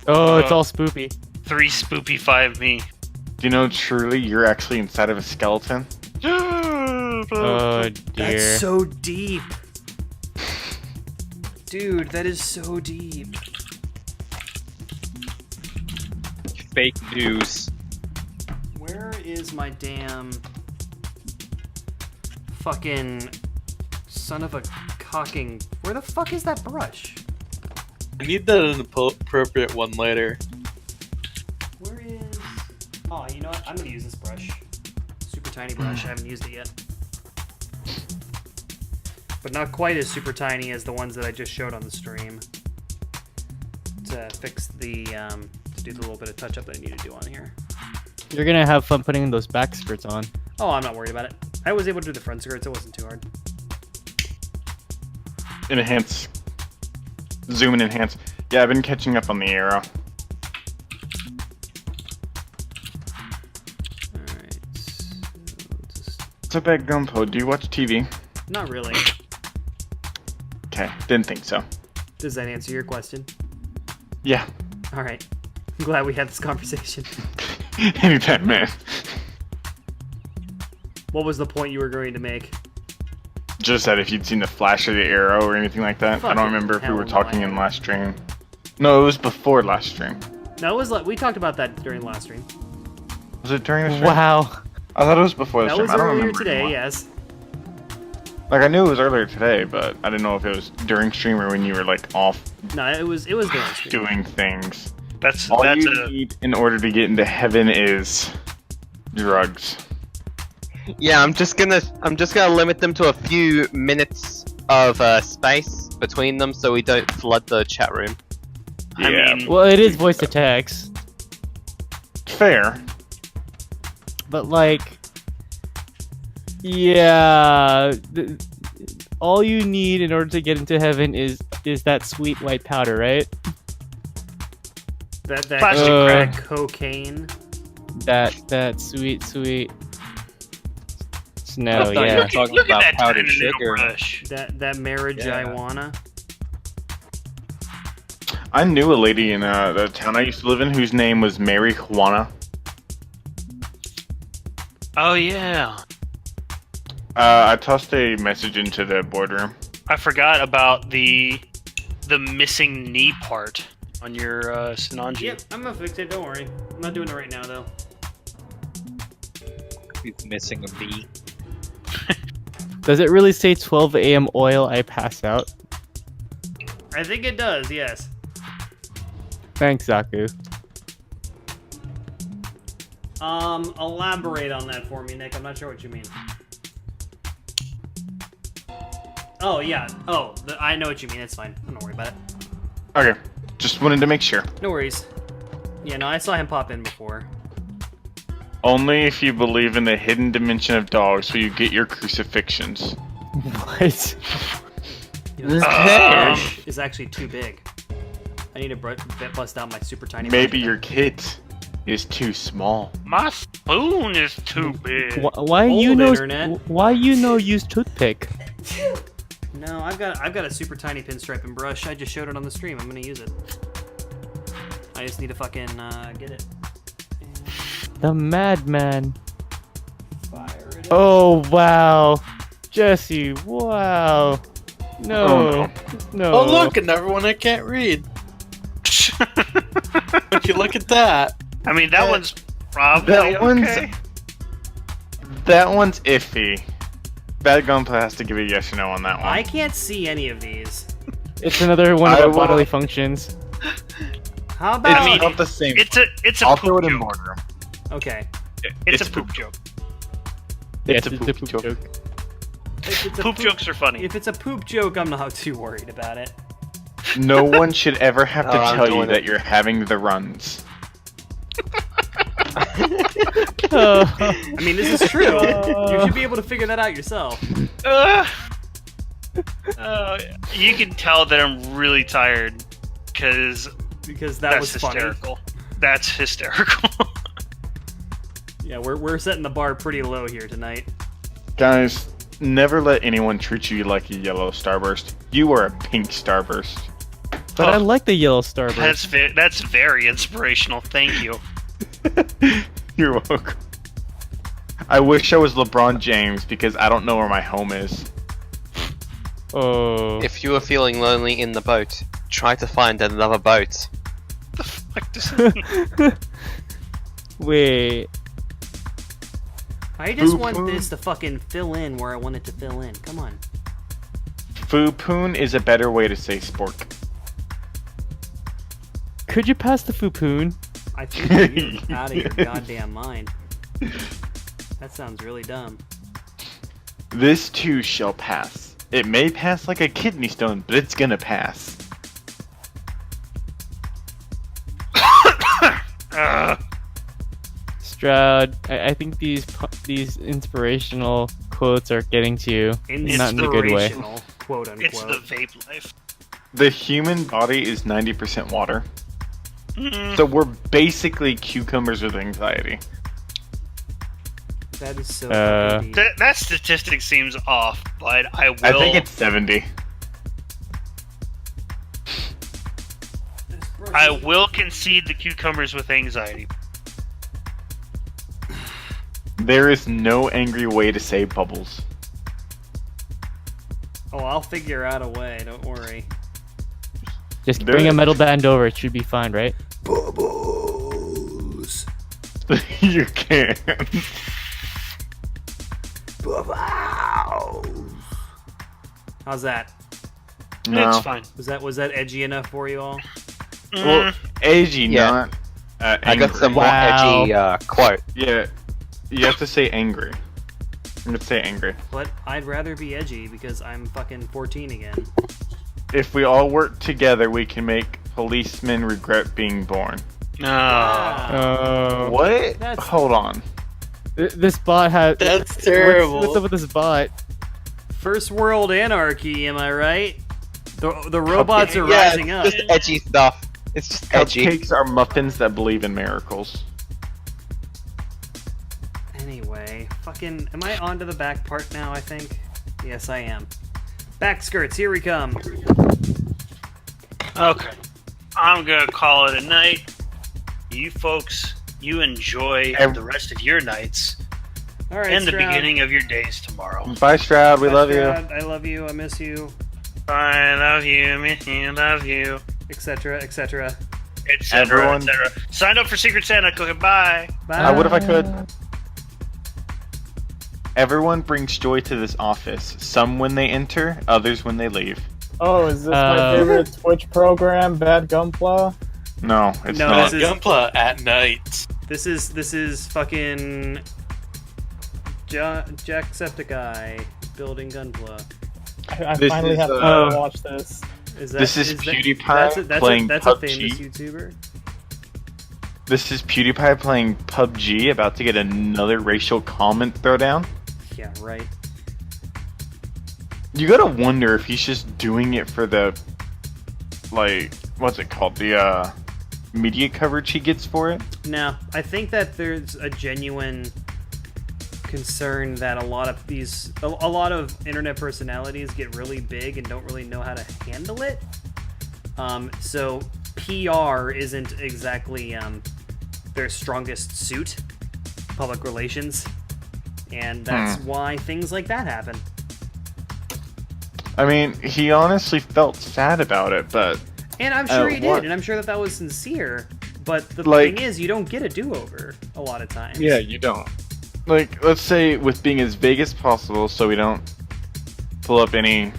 Oh, it's all spoopy. 3 spoopy 5 me. Do you know truly you're actually inside of a skeleton? Oh dear. That's so deep. Dude, that is so deep. Fake news. Where is my damn fucking son of a cocking? Where the fuck is that brush? I need that an appropriate one later. Where is? Oh, you know what? I'm gonna use this brush. Super tiny brush. I haven't used it yet. But not quite as super tiny as the ones that I just showed on the stream. To fix the to do the little bit of touch up that I need to do on here. You're gonna have fun putting those back skirts on. Oh, I'm not worried about it. I was able to do the front skirts. It wasn't too hard. Enhance. Zoom and enhance. Yeah, I've been catching up on the arrow. Alright. Just... Setbacks, do you watch TV? Not really. Okay, didn't think so. Does that answer your question? Yeah. Alright. I'm glad we had this conversation. Anytime, man. What was the point you were going to make? Just that if you'd seen the flash of the arrow or anything like that. I Fucking don't remember if we hell were no, talking I in don't. last stream. No, it was before last stream. No, it was like we talked about that during the last stream. Was it during the stream? Wow. I thought it was before the That stream. was I don't earlier remember today, anymore. yes. Like I knew it was earlier today, but I didn't know if it was during stream or when you were like off No, it was during stream. doing things. That's All that's you a need in order to get into heaven is drugs. Yeah, I'm just gonna limit them to a few minutes of space between them so we don't flood the chat room. Yeah, I mean, Well, it is voice to text, fair. but like, yeah, all you need in order to get into heaven is that sweet white powder, right? That Plastic crack crack. cocaine. That sweet snow, I thought you yeah. were talking look about at that powdered tiny little sugar. brush. That marijuana. I knew a lady in the town I used to live in whose name was Mary Juana. Oh yeah, I tossed a message into the boardroom. I forgot about the missing knee part on your Sinanju. Yep, I'm gonna fix it. Don't worry. I'm not doing it right now though. He's missing a B. Does it really say 12 a.m. oil? I pass out. I think it does. Yes. Thanks, Zaku. Elaborate on that for me, Nick. I'm not sure what you mean. Oh yeah. Oh, I know what you mean. It's fine. Don't worry about it. Okay, just wanted to make sure. No worries. Yeah, no, I saw him pop in before. Only if you believe in the hidden dimension of dogs will you get your crucifixions. What? You know, this is actually too big. I need to bust out my super tiny. Maybe your kit is too small. My spoon is too big. Why Old you know? internet. Why you know use toothpick? No, I've got a super tiny pinstripe and brush. I just showed it on the stream. I'm gonna use it. I just need to fucking get it. The madman. Fire it. Oh wow, Jesse! Wow. No. Oh, no. Oh look, another one I can't read. Would you look at that? I mean, that one's probably okay. That one's iffy. Bad Gunpla has to give a yes or no on that one. I can't see any of these. It's another one of I our will- bodily functions. How about? It's not the same. It's a I'll poop throw it in joke. boardroom. Okay. It's a poop joke. Yes, It's a poop joke. If it's a Poop jokes are funny. If it's a poop joke, I'm not too worried about it. No one should ever have to Oh, I'm tell you doing that it. you're having the runs. Oh. I mean, this is true. You should be able to figure that out yourself. You can tell that I'm really tired because Because that that's was funny. hysterical. That's hysterical. Yeah, we're setting the bar pretty low here tonight. Guys, never let anyone treat you like a yellow starburst. You are a pink starburst. But I like the yellow starburst. That's very inspirational. Thank you. You're welcome. I wish I was LeBron James because I don't know where my home is. Oh. If you are feeling lonely in the boat, try to find another boat. The fuck does that mean? Wait. I just Boo want poo. this to fucking fill in where I want it to fill in. Come on. Foopoon is a better way to say spork. Could you pass the fupoon? I think you're out of your goddamn mind. That sounds really dumb. This too shall pass. It may pass like a kidney stone, but it's gonna pass. Stroud, I think these inspirational quotes are getting to you. Not in a good way. Inspirational, quote unquote. It's the vape life. The human body is 90% water. Mm-mm. So we're basically cucumbers with anxiety. That is so Uh, fucking deep. That statistic seems off, but I will. I think it's 70. I will concede the cucumbers with anxiety. There is no angry way to say bubbles. Oh, I'll figure out a way. Don't worry. Just There bring a is- metal band over, it should be fine, right? Bubbles. You can. Bubbles. How's that? No. It's fine. Was that edgy enough for you all? Well, edgy, Yeah. not I angry. got some more Wow. edgy quote. Yeah, you have to say angry. I'm gonna say angry. But I'd rather be edgy because I'm fucking 14 again. If we all work together, we can make policemen regret being born. No. What? That's- Hold on. This bot has. That's terrible. What's up with this bot? First world anarchy, am I right? The robots are Yeah, rising up. it's just edgy stuff. It's just edgy. Cupcakes are muffins that believe in miracles. Anyway, fucking, am I on to the back part now, I think? Yes, I am. Back skirts, here we come. Okay. I'm gonna call it a night. You folks, you enjoy the rest of your nights Alright, and the Stroud. beginning of your days tomorrow. Bye, Stroud. We Bye, love you. Stroud. I love you, I miss you, I love you, miss you, love you, etc., etc. etc., Everyone- etc. Signed up for Secret Santa. Go bye. Bye. I would if I could. Everyone brings joy to this office. Some when they enter, others when they leave. Oh, is this my favorite Twitch program, Bad Gunpla? No, it's No, not. this is- Gunpla at night. This is fucking Jacksepticeye building Gunpla. I This finally is, have uh, to watch this. Is that, This is that- PewDiePie that's a playing that's PUBG. a famous YouTuber. This is PewDiePie playing PUBG, about to get another racial comment throwdown. Yeah, right. You gotta wonder if he's just doing it for the, like, what's it called? The media coverage he gets for it. No, I think that there's a genuine concern that a lot of internet personalities get really big and don't really know how to handle it. So PR isn't exactly their strongest suit, public relations, and that's why things like that happen. I mean, he honestly felt sad about it, but... And I'm sure he did, and I'm sure that was sincere. But the Like- thing is, you don't get a do-over a lot of times. Yeah, you don't. Like, let's say with being as vague as possible so we don't pull up any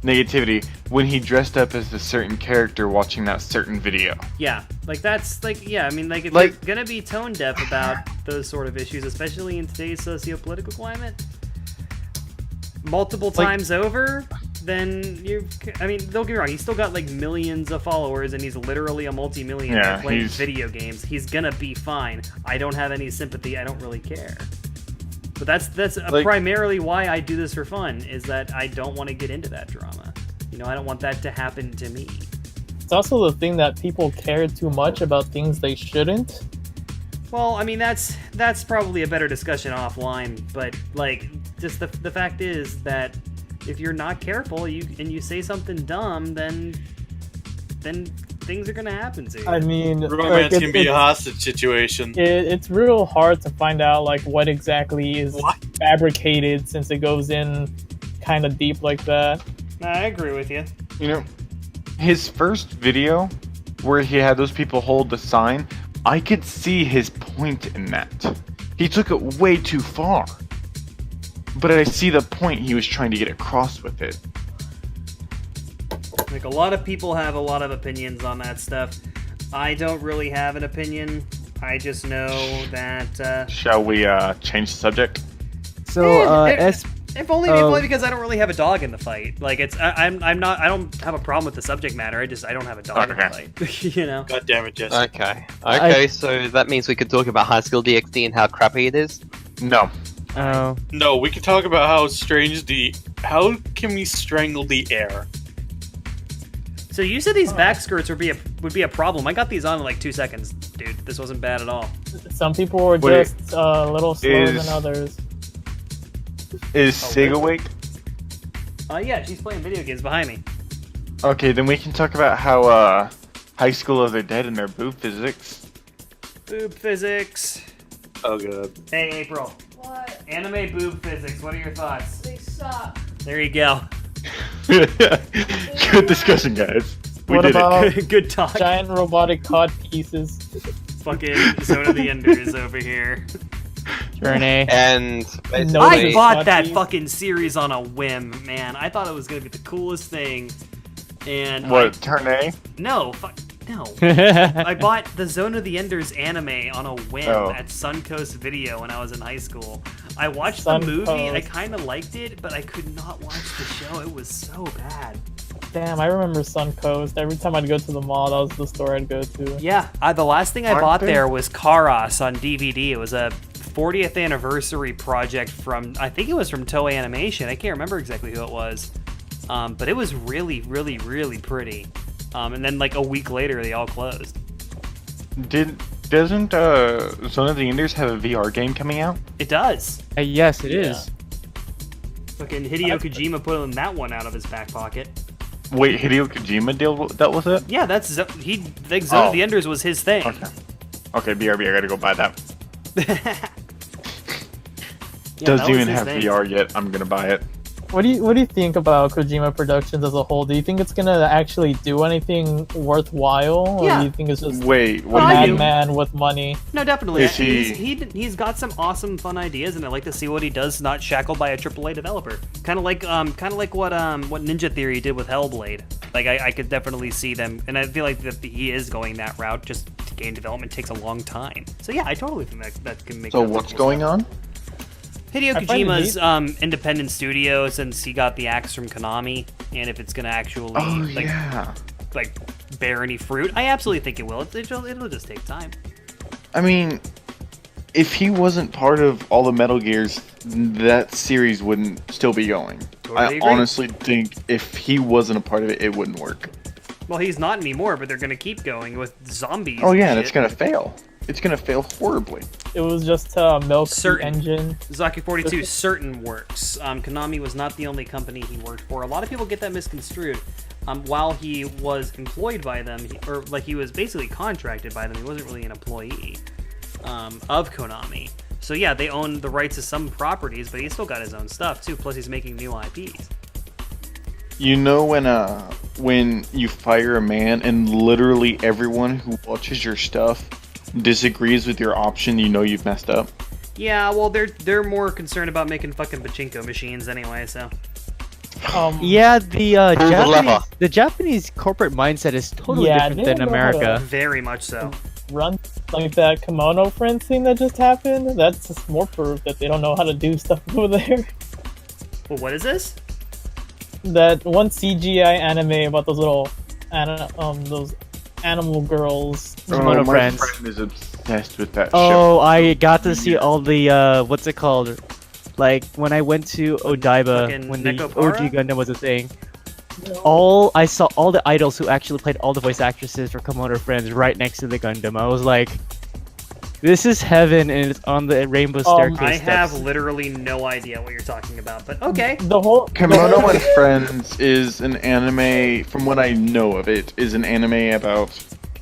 negativity, when he dressed up as a certain character watching that certain video. Yeah, like that's like, yeah, I mean, like if Like- you're gonna be tone deaf about those sort of issues, especially in today's socio-political climate, multiple times over, then I mean, don't get me wrong, he's still got like millions of followers and he's literally a multi-millionaire Yeah, playing he's- video games. He's gonna be fine. I don't have any sympathy. I don't really care. But that's Like- primarily why I do this for fun, is that I don't want to get into that drama. You know, I don't want that to happen to me. It's also the thing that people care too much about things they shouldn't. Well, I mean, that's probably a better discussion offline, but like, just the fact is that if you're not careful, and you say something dumb, then things are gonna happen to you. I mean, Romance like, can be a hostage situation. It's real hard to find out like what exactly is fabricated, since it goes in kind of deep like that. I agree with you. You know, his first video where he had those people hold the sign, I could see his point in that. He took it way too far. But I see the point he was trying to get across with it. Like, a lot of people have a lot of opinions on that stuff. I don't really have an opinion. I just know that. Shall we change the subject? So, If only because I don't really have a dog in the fight. Like, it's I don't have a problem with the subject matter. I don't have a dog in the fight. You know. God damn it, Jesse. Okay, so that means we could talk about High School DxD and how crappy it is? No. Oh. No, we can talk about how how can we strangle the air? So you said these back skirts would be a problem. I got these on in like 2 seconds, dude. This wasn't bad at all. Some people are Wait, just a little slower is- than others. Is Sig awake? Yeah, she's playing video games behind me. Okay, then we can talk about how High School of the Dead and their boob physics. Boob physics. Oh god. Hey, April. What? Anime boob physics. What are your thoughts? They suck. There you go. Good discussion, guys. We What did about- it. Good talk. Giant robotic cod pieces. Fucking Zone of the Enders over here. Journey. And basically, No, I Wait. bought that Hotties. fucking series on a whim, man. I thought it was gonna be the coolest thing. And What, turn A? no. I bought the Zone of the Enders anime on a whim Oh. at Suncoast Video when I was in high school. I watched the movie, Suncoast. I kind of liked it, but I could not watch the show. It was so bad. Damn, I remember Suncoast. Every time I'd go to the mall, that was the store I'd go to. Yeah, the last thing I Aren't bought they? there was Karas on DVD. It was a 40th anniversary project from, I think it was from Toei Animation. I can't remember exactly who it was. But it was really, really, really pretty. And then like a week later, they all closed. Doesn't Zone of the Enders have a VR game coming out? It does. Yes, it is. Fucking Hideo Kojima put that one out of his back pocket. Wait, Hideo Kojima that was it? Yeah, that's Zone Oh. of the Enders was his thing. Okay, BRB, I gotta go buy that. Yeah, Doesn't that was even his have thing. VR yet. I'm gonna buy it. What do you think about Kojima Productions as a whole? Do you think it's gonna actually do anything worthwhile, or Yeah. do you think it's just Wait, a what I do you do. mean? madman with money? No, definitely. Is he- He's got some awesome, fun ideas, and I like to see what he does, not shackled by a AAA developer. Kind of like what Ninja Theory did with Hellblade. Like I could definitely see them, and I feel like that he is going that route. Just game development takes a long time. So yeah, I totally think that can make. So what's going on? Hideo I find it Kojima's independent studio, since he got the axe from Konami, and if it's gonna actually Oh like yeah. bear any fruit. I absolutely think it will. It'll just take time. I mean, if he wasn't part of all the Metal Gears, that series wouldn't still be going. Totally I agree. honestly think if he wasn't a part of it, it wouldn't work. Well, he's not anymore, but they're gonna keep going with zombies. Oh yeah, and and it's shit. gonna fail. It's gonna fail horribly. It was just to milk Certain. the engine. Zaki 42 certain works. Konami was not the only company he worked for. A lot of people get that misconstrued. While he was employed by them, he was basically contracted by them, he wasn't really an employee of Konami. So yeah, they own the rights to some properties, but he's still got his own stuff too. Plus, he's making new IPs. You know when you fire a man and literally everyone who watches your stuff disagrees with your option, you know you've messed up. Yeah, well, they're more concerned about making fucking pachinko machines anyway. So Yeah, the lever. Japanese corporate mindset is totally Yeah, different they than don't know how to- America. very much so. Run like that kimono friends thing that just happened. That's just more proof that they don't know how to do stuff over there. Well, what is this? That one CGI anime about those little those animal girls. Kimono my Friends. friend is obsessed with that Oh, show. I got to see all the what's it called? Like when I went to Odaiba Fucking when the Nekopara? OG Gundam was a thing. I saw all the idols who actually played all the voice actresses for Komodo Friends right next to the Gundam. I was like, this is heaven, and it's on the Rainbow Staircase I have steps. literally no idea what you're talking about, but okay. The whole Kimono and Friends is an anime, from what I know of it, is an anime about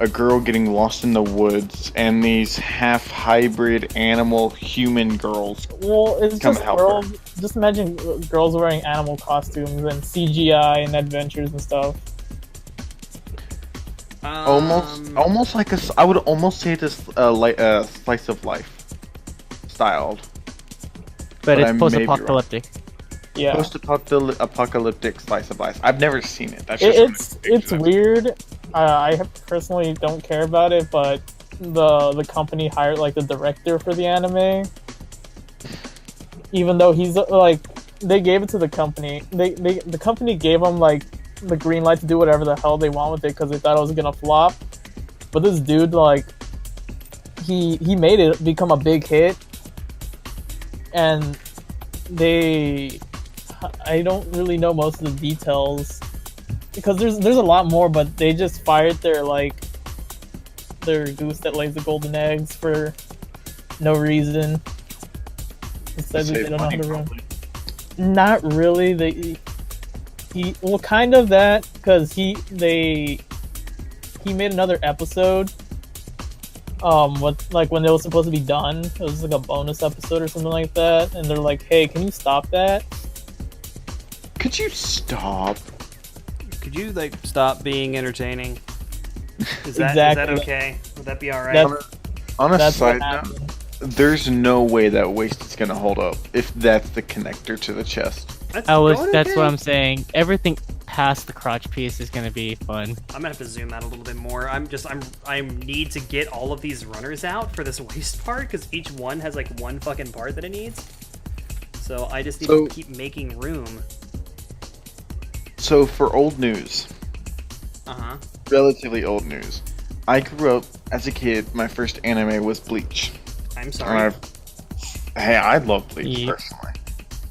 a girl getting lost in the woods and these half-hybrid animal-human girls. Well, it's Come just help girls. Just imagine girls wearing animal costumes and CGI and adventures and stuff. Almost like I would almost say this slice of life styled. but I it's may be wrong. post-apocalyptic. Yeah, Post-apocalyptic slice of life. I've never seen it. That's just it's weird. I personally don't care about it, but the company hired like the director for the anime. Even though he's like, they gave it to the company. The company gave him like the green light to do whatever the hell they want with it because they thought it was gonna flop. But this dude, like, he made it become a big hit, and I don't really know most of the details because there's a lot more, but they just fired their goose that lays the golden eggs for no reason. It says that they don't know how to run. Not really. Well, kind of that, because he made another episode. When it was supposed to be done, it was like a bonus episode or something like that, and they're like, "Hey, can you stop that?" Could you stop? Could you like stop being entertaining? Is that Exactly. okay? Would that be alright? On a That's side what note, happened. there's no way that waist is gonna hold up if that's the connector to the chest. That's That's okay. what I'm saying. Everything past the crotch piece is gonna be fun. I'm gonna have to zoom out a little bit more. I need to get all of these runners out for this waist part because each one has like one fucking part that it needs. So I just need to keep making room. So for old news, relatively old news, I grew up as a kid. My first anime was Bleach. I'm sorry. Hey, I love Bleach Yeah. personally.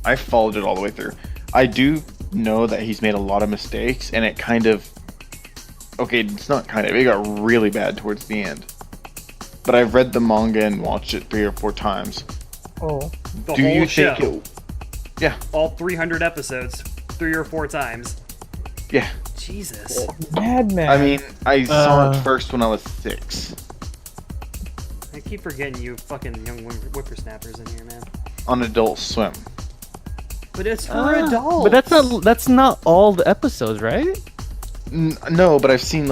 I followed it all the way through. I do know that he's made a lot of mistakes, and it kind of... Okay, it's not kind of. It got really bad towards the end. But I've read the manga and watched it 3 or 4 times. Oh, The Do whole you show, think it... Yeah, all 300 episodes, 3 or 4 times. yeah. Jesus. madman! I mean, I saw it first when I was 6. I keep forgetting you fucking young whippersnappers in here, man. On Adult Swim. But it's for adults. But that's not all the episodes, right? No, but I've seen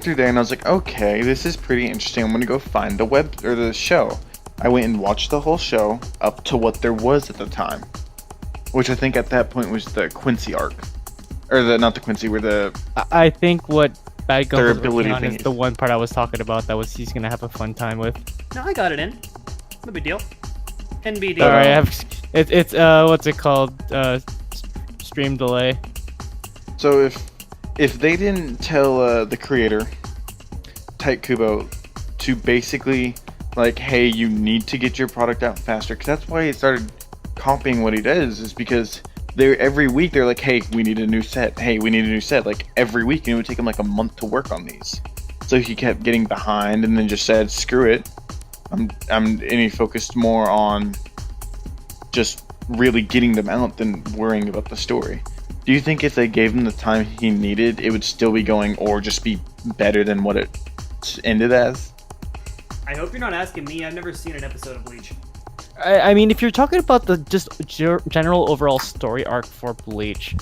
through there and I was like, okay, this is pretty interesting. I'm gonna go find the show. I went and watched the whole show up to what there was at the time, which I think at that point was the Quincy arc, or not the Quincy, where the I think what Bad Gum Their was ability working on is thingies. the one part I was talking about. That was he's gonna have a fun time with. No, I got it in. No big deal. NBD. Sorry, it's what's it called? Stream delay. So if if they didn't tell the creator, Type Kubo, to basically like, hey, you need to get your product out faster, because that's why he started copying what he does, is because they're every week they're like, hey, we need a new set. Hey, we need a new set. Like every week, and it would take him like a month to work on these. So he kept getting behind, and then just said, screw it. And he focused more on just really getting them out than worrying about the story. Do you think if they gave him the time he needed, it would still be going, or just be better than what it ended as? I hope you're not asking me. I've never seen an episode of Bleach. I mean, if you're talking about the just general overall story arc for Bleach,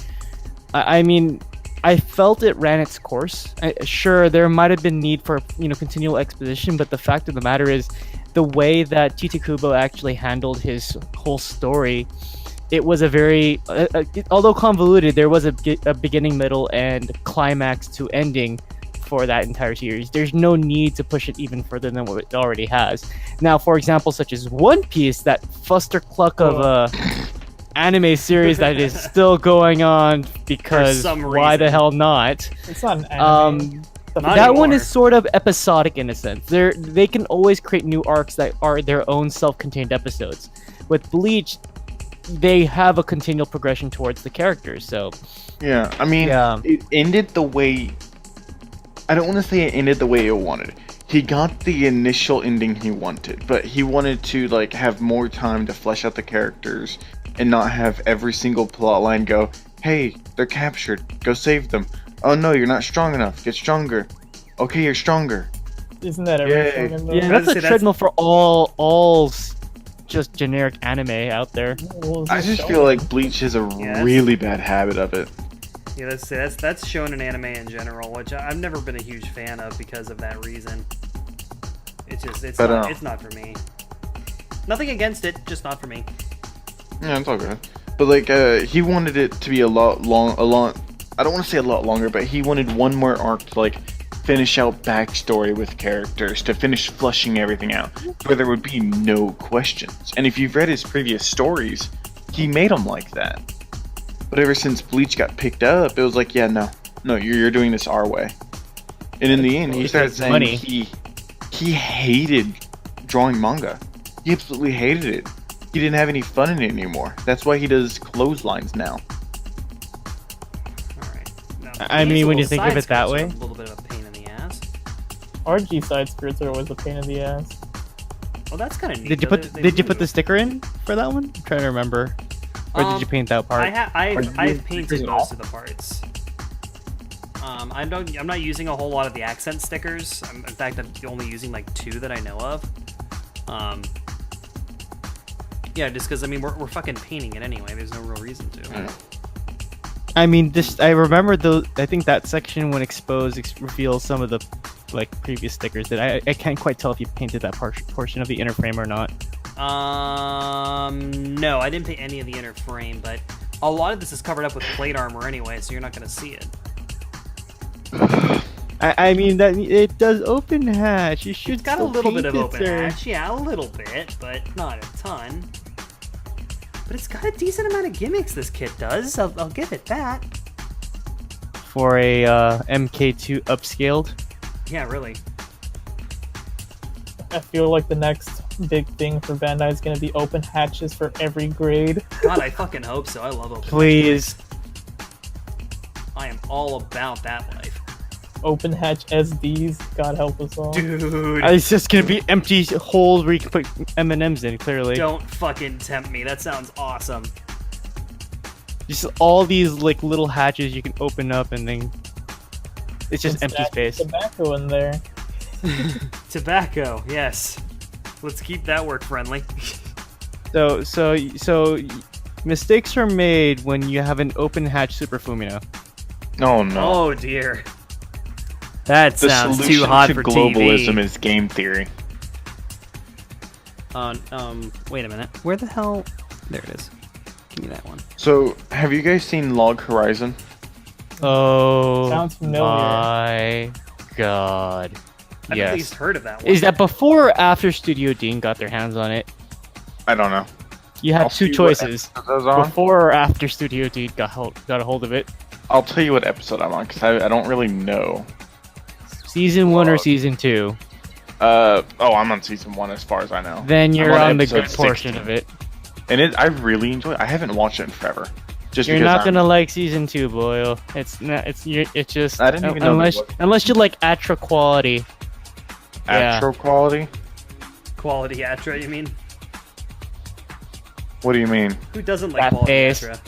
I mean, I felt it ran its course. Sure, there might have been need for continual exposition, but the fact of the matter is, the way that Tite Kubo actually handled his whole story, it was a very, although convoluted, there was a beginning, middle, and climax to ending for that entire series. There's no need to push it even further than what it already has. Now, for example, such as One Piece, that fustercluck of a anime series that is still going on, because why the hell not? It's not an anime. That one is sort of episodic in a sense. They can always create new arcs that are their own self-contained episodes. With Bleach, they have a continual progression towards the characters. So yeah, I mean, it ended the way. I don't want to say it ended the way it wanted. He got the initial ending he wanted, but he wanted to like have more time to flesh out the characters and not have every single plot line go, hey, they're captured, go save them. Oh no, you're not strong enough, get stronger. Okay, you're stronger. Isn't that everything? Yeah, that's a treadmill for all just generic anime out there. I just feel like Bleach has a really bad habit of it. Yeah, that's shown in anime in general, which I've never been a huge fan of because of that reason. It's not for me. Nothing against it, just not for me. Yeah, it's all good. But like, he wanted it to be a lot. I don't want to say a lot longer, but he wanted one more arc to like finish out backstory with characters, to finish flushing everything out, where there would be no questions. And if you've read his previous stories, he made them like that. But ever since Bleach got picked up, it was like, yeah, no, you're doing this our way. And in the end, he started saying he hated drawing manga. He absolutely hated it. He didn't have any fun in it anymore. That's why he does clotheslines now. I mean, when you think of it that way, a little bit of a pain in the ass. RG side skirts are always a pain in the ass. Well, that's kind of neat. Did you put the sticker in for that one? I'm trying to remember. Or did you paint that part? I've painted most of the parts. I'm not using a whole lot of the accent stickers. In fact, I'm only using like 2 that I know of. Yeah, just because I mean we're fucking painting it anyway. There's no real reason to. I mean, I remember I think that section when exposed reveals some of the like previous stickers that I can't quite tell if you painted that portion of the inner frame or not. No, I didn't paint any of the inner frame, but a lot of this is covered up with plate armor anyway, so you're not gonna see it. I mean that it does open hatch. You should. It's got a little bit of open hatch, yeah, a little bit, but not a ton. But it's got a decent amount of gimmicks. This kit does. I'll give it that. For a MK2 upscaled. Yeah, really. I feel like the next big thing for Bandai is going to be open hatches for every grade. God, I fucking hope so. I love open Please. hatches. I am all about that life. Open hatch SDs, God help us all. Dude. It's just going to be empty holes where you can put M&Ms in, clearly. Don't fucking tempt me. That sounds awesome. Just all these like little hatches you can open up and then it's just empty space. Tobacco in there. Tobacco, yes. Let's keep that work friendly. So mistakes are made when you have an open hatch Super Fumino. Oh no. Oh dear. That sounds too hot for globalism TV. is game theory. Wait a minute. Where the hell? There it is. Give me that one. So, have you guys seen Log Horizon? Oh, sounds familiar. My God. I've at least heard of that one. Is that before or after Studio Dean got their hands on it? I don't know. You had I'll two see choices. what those are. Before or after Studio Dean got a hold of it. I'll tell you what episode I'm on because I don't really know. Season 1 or season 2? I'm on season 1 as far as I know. Then you're on the episode good portion 16. of it. And I really enjoy it. I haven't watched it in forever. Just You're because not I'm- gonna like season 2, Boyle. It's not. It's just. I didn't even know unless there was- unless you like Atra quality. Yeah. Astro quality? Quality Atra, you mean? What do you mean? Who doesn't like That quality face. Atra?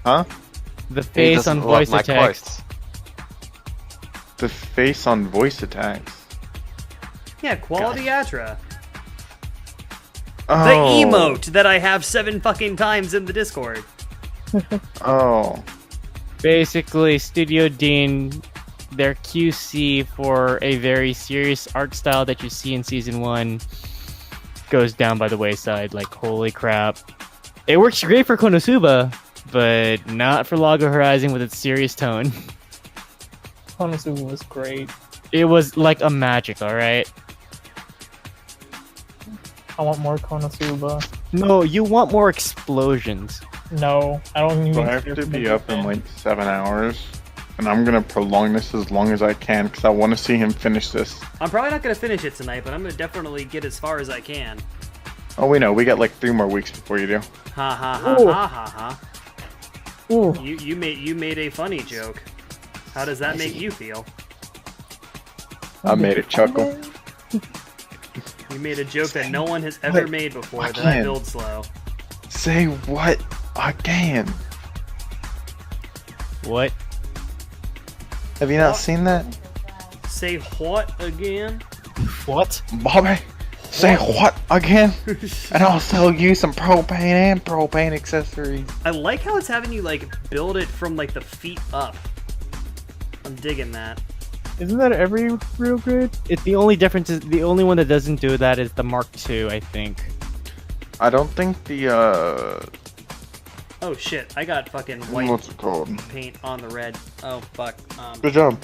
Huh? The He face doesn't on love voice my attacks. quotes. The face on voice attacks. Yeah, quality Atra. Oh. The emote that I have 7 fucking times in the Discord. Oh. Basically, Studio Dean, their QC for a very serious art style that you see in season 1 goes down by the wayside. Like, holy crap. It works great for Konosuba, but not for Log of Horizon with its serious tone. Konosuba was great. It was like a magic, alright? I want more Konosuba. No, you want more explosions. No, I don't even So I have care to for be the up in game. like 7 hours. And I'm gonna prolong this as long as I can because I want to see him finish this. I'm probably not gonna finish it tonight, but I'm gonna definitely get as far as I can. Oh, we know. We got like 3 more weeks before you do. Ha ha ha Ooh. ha ha ha. Ooh, You made a funny joke. How does that make you feel? I made it chuckle. You made a joke that no one has ever What? made before, that I Again. build slow. Say what again? What? Have you not What? seen that? Say what again? What? Bobby, say what again? And I'll sell you some propane and propane accessories. I like how it's having you like build it from like the feet up. I'm digging that. isn't that every real grid? It's the only difference is the only one that doesn't do that is the Mark II, I think. I don't think the Oh shit, I got fucking white what's it called? paint on the red. Oh fuck. Good job.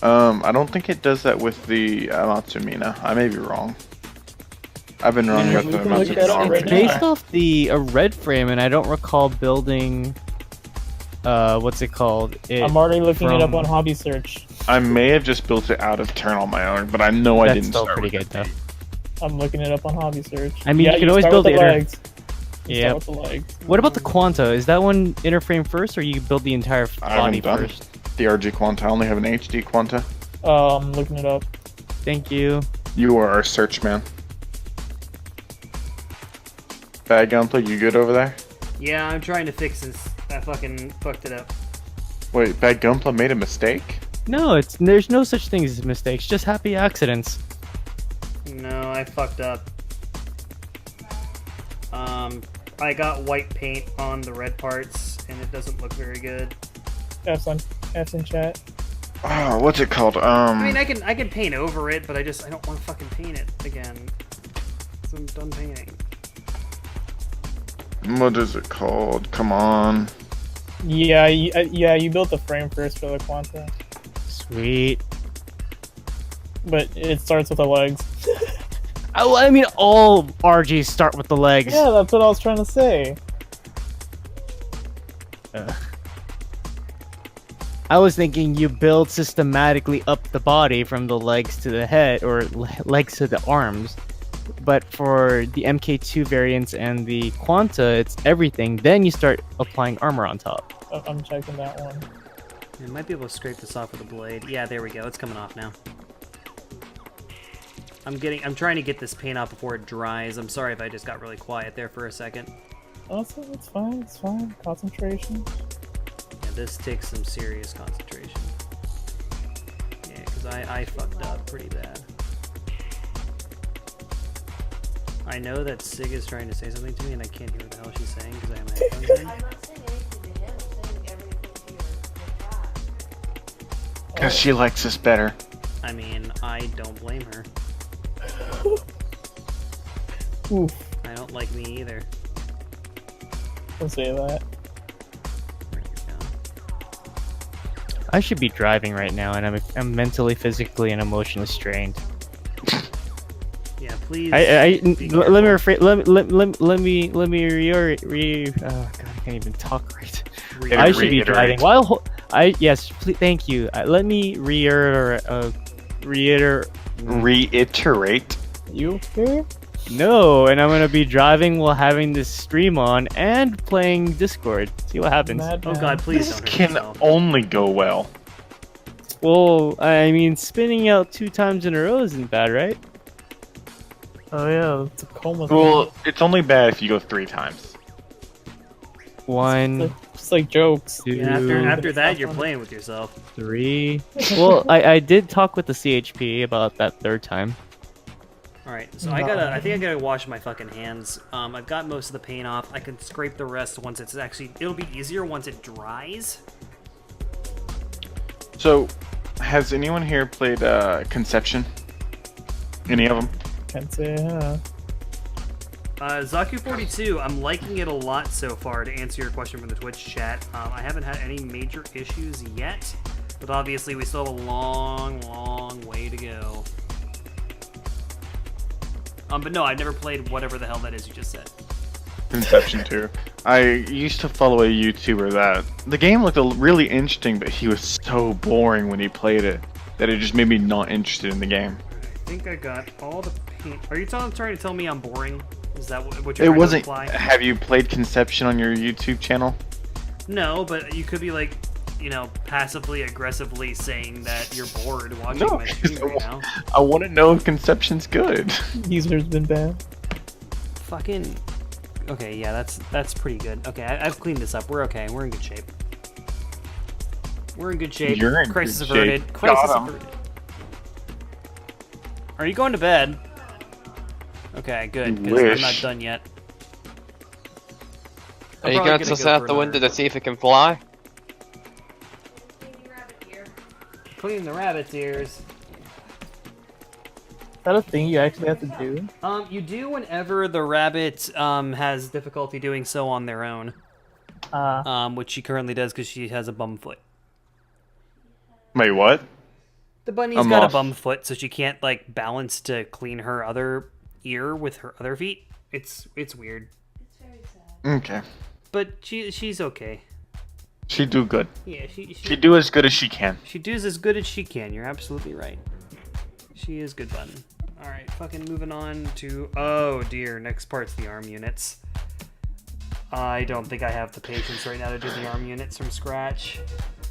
I don't think it does that with the Matsumina. I may be wrong. I've been wrong about we the can look at it Matsumina. already. It's based off a red frame, and I don't recall building. What's it called? I'm already looking it up from- on Hobby Search. I may have just built it out of turn on my own, but I know I That's didn't still start pretty with good, it. though. I'm looking it up on Hobby Search. I mean, yeah, you can always start build with the the inter- legs. You Yep. start with the legs. What about the Quanta? Is that one interframe first, or you build the entire I body haven't done first? the RG Quanta. I only have an HD Quanta. I'm looking it up. Thank you. You are our search man. Bad Gunpla, you good over there? Yeah, I'm trying to fix this. I fucking fucked it up. Wait, Bad Gunpla made a mistake? No, there's no such thing as mistakes, just happy accidents. No, I fucked up. I got white paint on the red parts, and it doesn't look very good. F's in chat. Oh, what's it called? I mean, I can paint over it, but I don't want to fucking paint it again. So I'm done painting. What is it called? Come on. Yeah, you built the frame first for the Quanta, Sweet. but it starts with the legs. Oh, I mean, all RGs start with the legs. Yeah, that's what I was trying to say. I was thinking you build systematically up the body from the legs to the head, or legs to the arms. But for the MK2 variants and the Quanta, it's everything. Then you start applying armor on top. I'm checking that one. I might be able to scrape this off with a blade. Yeah, there we go. It's coming off now. I'm trying to get this paint off before it dries. I'm sorry if I just got really quiet there for a second. Oh, it's fine. It's fine. Concentration. Yeah, this takes some serious concentration. Yeah, because I fucked up pretty bad. I know that Sig is trying to say something to me, and I can't hear what the hell she's saying because I have my headphones in. I'm not saying anything to him. I'm saying everything to your chat. Because she likes us better. I mean, I don't blame her. Oof. I don't like me either. Don't say that. Where'd you go? I should be driving right now, and I'm mentally, physically, and emotionally strained. Yeah, please. let be me careful. rephrase. Let me oh god, I can't even talk right. I should be Reiterate. driving. Yes, please, thank you. Let me Reiterate. You okay? No, and I'm gonna be driving while having this stream on and playing Discord. See what happens. Oh god, please This don't hurt can yourself. only go well. Well, I mean, spinning out 2 times in a row isn't bad, right? Oh yeah, it's a coma. Well, it's only bad if you go 3 times. 1, It's like jokes. 2, And after that, you're playing with yourself. 3. Well, I did talk with the CHP about that 3rd time. Alright, so I think I gotta wash my fucking hands. I've got most of the paint off. I can scrape the rest once it's it'll be easier once it dries. So, has anyone here played Conception? Any of them? Can't say yeah. Zaku42, I'm liking it a lot so far, to answer your question from the Twitch chat. I haven't had any major issues yet, but obviously we still have a long way to go. But no, I've never played whatever the hell that is you just said. Conception 2. I used to follow a YouTuber that the game looked really interesting, but he was so boring when he played it that it just made me not interested in the game. I think I got all the paint. Are you trying to tell me I'm boring? Is that what you're It trying wasn't. to imply? Have you played Conception on your YouTube channel? No, but you could be like, passively aggressively saying that you're bored watching No, my stream right now. I want to know if Conception's good. User's been banned. Fucking. Okay, yeah, that's pretty good. Okay, I've cleaned this up. We're okay. We're in good shape. We're in good shape. You're in Crisis good averted. shape. Crisis Got 'em. averted. Are you going to bed? Okay, good. Because I'm not Wish. done yet. Are you probably going gonna to go set out for the window another- to see if it can fly? Clean the rabbit's ears. Is that a thing you actually have to do? You do whenever the rabbit has difficulty doing so on their own. Which she currently does because she has a bum foot. Wait, what? The bunny's I'm got off. a bum foot, so she can't like balance to clean her other ear with her other feet. It's weird, Okay. but she's okay. She do good. Yeah, She do as good as she can. she does as good as she can. You're absolutely right. She is good button. All right, fucking moving on to oh dear, next part's the arm units. I don't think I have the patience right now to do the arm units from scratch.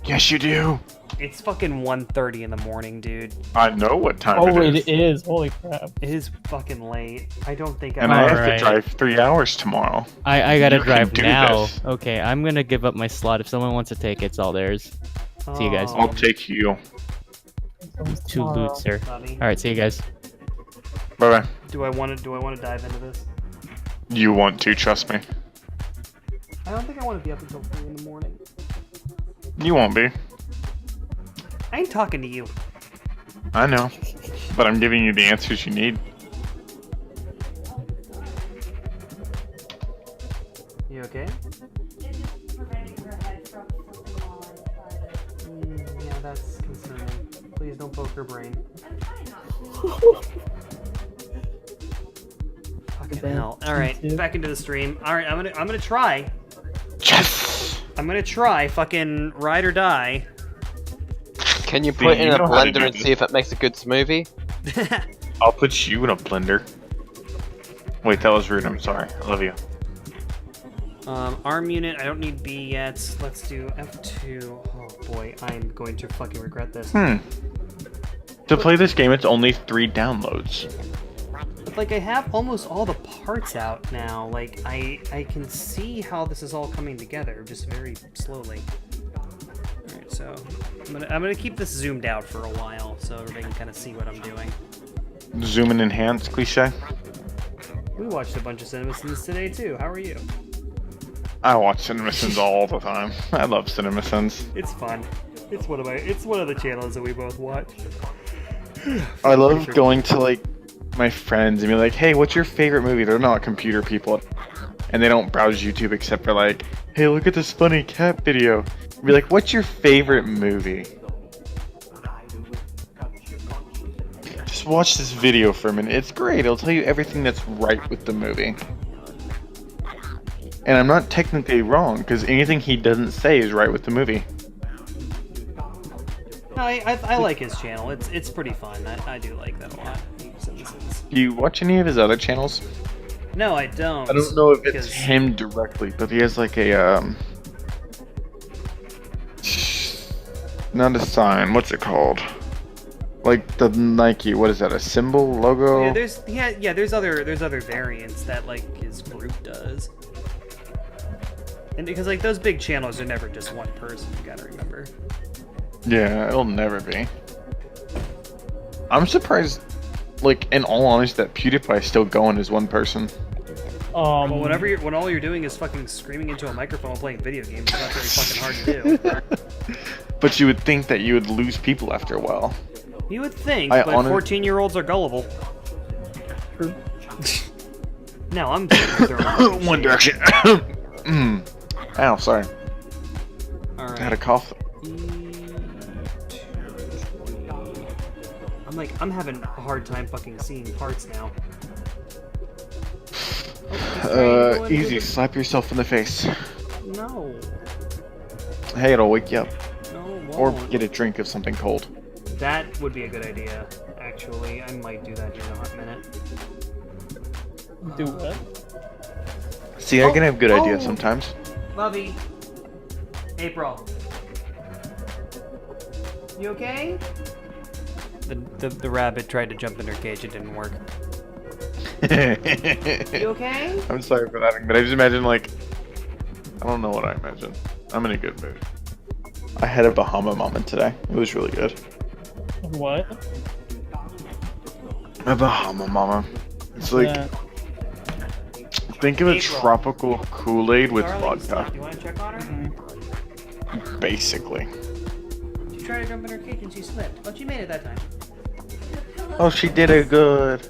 Yes, you do. It's fucking 1:30 in the morning, dude. I know what time Oh it wait, is. it is. Holy crap. It is fucking late. I don't think And I have Alright. to drive 3 hours tomorrow. I gotta You can drive do now. this. Okay, I'm gonna give up my slot. If someone wants to take it, it's all theirs. See you guys. Oh, I'll take you. 2 boots, sir. buddy. Alright, see you guys. Bye bye. Do I want to dive into this? You want to, trust me. I don't think I want to be up until 3 in the morning. You won't be. I ain't talking to you. I know. But I'm giving you the answers you need. You okay? It's preventing her head from flipping on Yeah, that's concerning. Please don't poke her brain. I'm trying not to. Fucking hell. All right, back into the stream. All right, I'm gonna try. Yes! I'm gonna try. Fucking ride or die. Can you See, put it in you a know how to blender do and this. see if it makes a good smoothie? I'll put you in a blender. Wait, that was rude. I'm sorry. I love you. Arm unit. I don't need B yet. Let's do F2. Oh boy, I'm going to fucking regret this. To play this game, it's only 3 downloads. But like, I have almost all the parts out now. Like, I can see how this is all coming together, just very slowly. All right, so I'm gonna keep this zoomed out for a while, so everybody can kind of see what I'm doing. Zoom and enhance cliche. We watched a bunch of CinemaSins today too. How are you? I watch CinemaSins all the time. I love CinemaSins. It's fun. It's one of the channels that we both watch. I love going to like my friends and be like, "Hey, what's your favorite movie?" They're not computer people, and they don't browse YouTube except for like, "Hey, look at this funny cat video." Be like, "What's your favorite movie?" Just watch this video for a minute. It's great. It'll tell you everything that's right with the movie. And I'm not technically wrong, because anything he doesn't say is right with the movie. No, I like his channel. It's pretty fun. I do like that a lot. Do you watch any of his other channels? No, I don't. I don't know if it's because- him directly, but he has like a not a sign. What's it called? Like the Nike. What is that? A symbol logo? Yeah, there's other variants that like his group does. And because like those big channels are never just one person, you gotta remember. Yeah, it'll never be. I'm surprised, like in all honesty, that PewDiePie is still going as one person. Well, when all you're doing is fucking screaming into a microphone and playing video games, it's not very fucking hard to do. But you would think that you would lose people after a while. You would think, I but 14-year-olds are gullible. No, I'm One Direction. Ow, sorry. Alright. I had a cough. I'm having a hard time fucking seeing parts now. Easy. Slap yourself in the face. No. Hey, it'll wake you up. No, it Or won't. get a drink of something cold. That would be a good idea, actually. I might do that in a hot minute. Do what? See, I can have good ideas sometimes. Bubby. April. You okay? The rabbit tried to jump in her cage, it didn't work. You okay? I'm sorry for laughing, but I just imagine like I don't know what I imagine. I'm in a good mood. I had a Bahama moment today. It was really good. What? A Bahama mama. It's like think of a April. tropical Kool-Aid with Darling, vodka. stop. You want to check on her? Basically. She tried to jump in her cage and she slipped, but she made it that time. Oh, she did it good.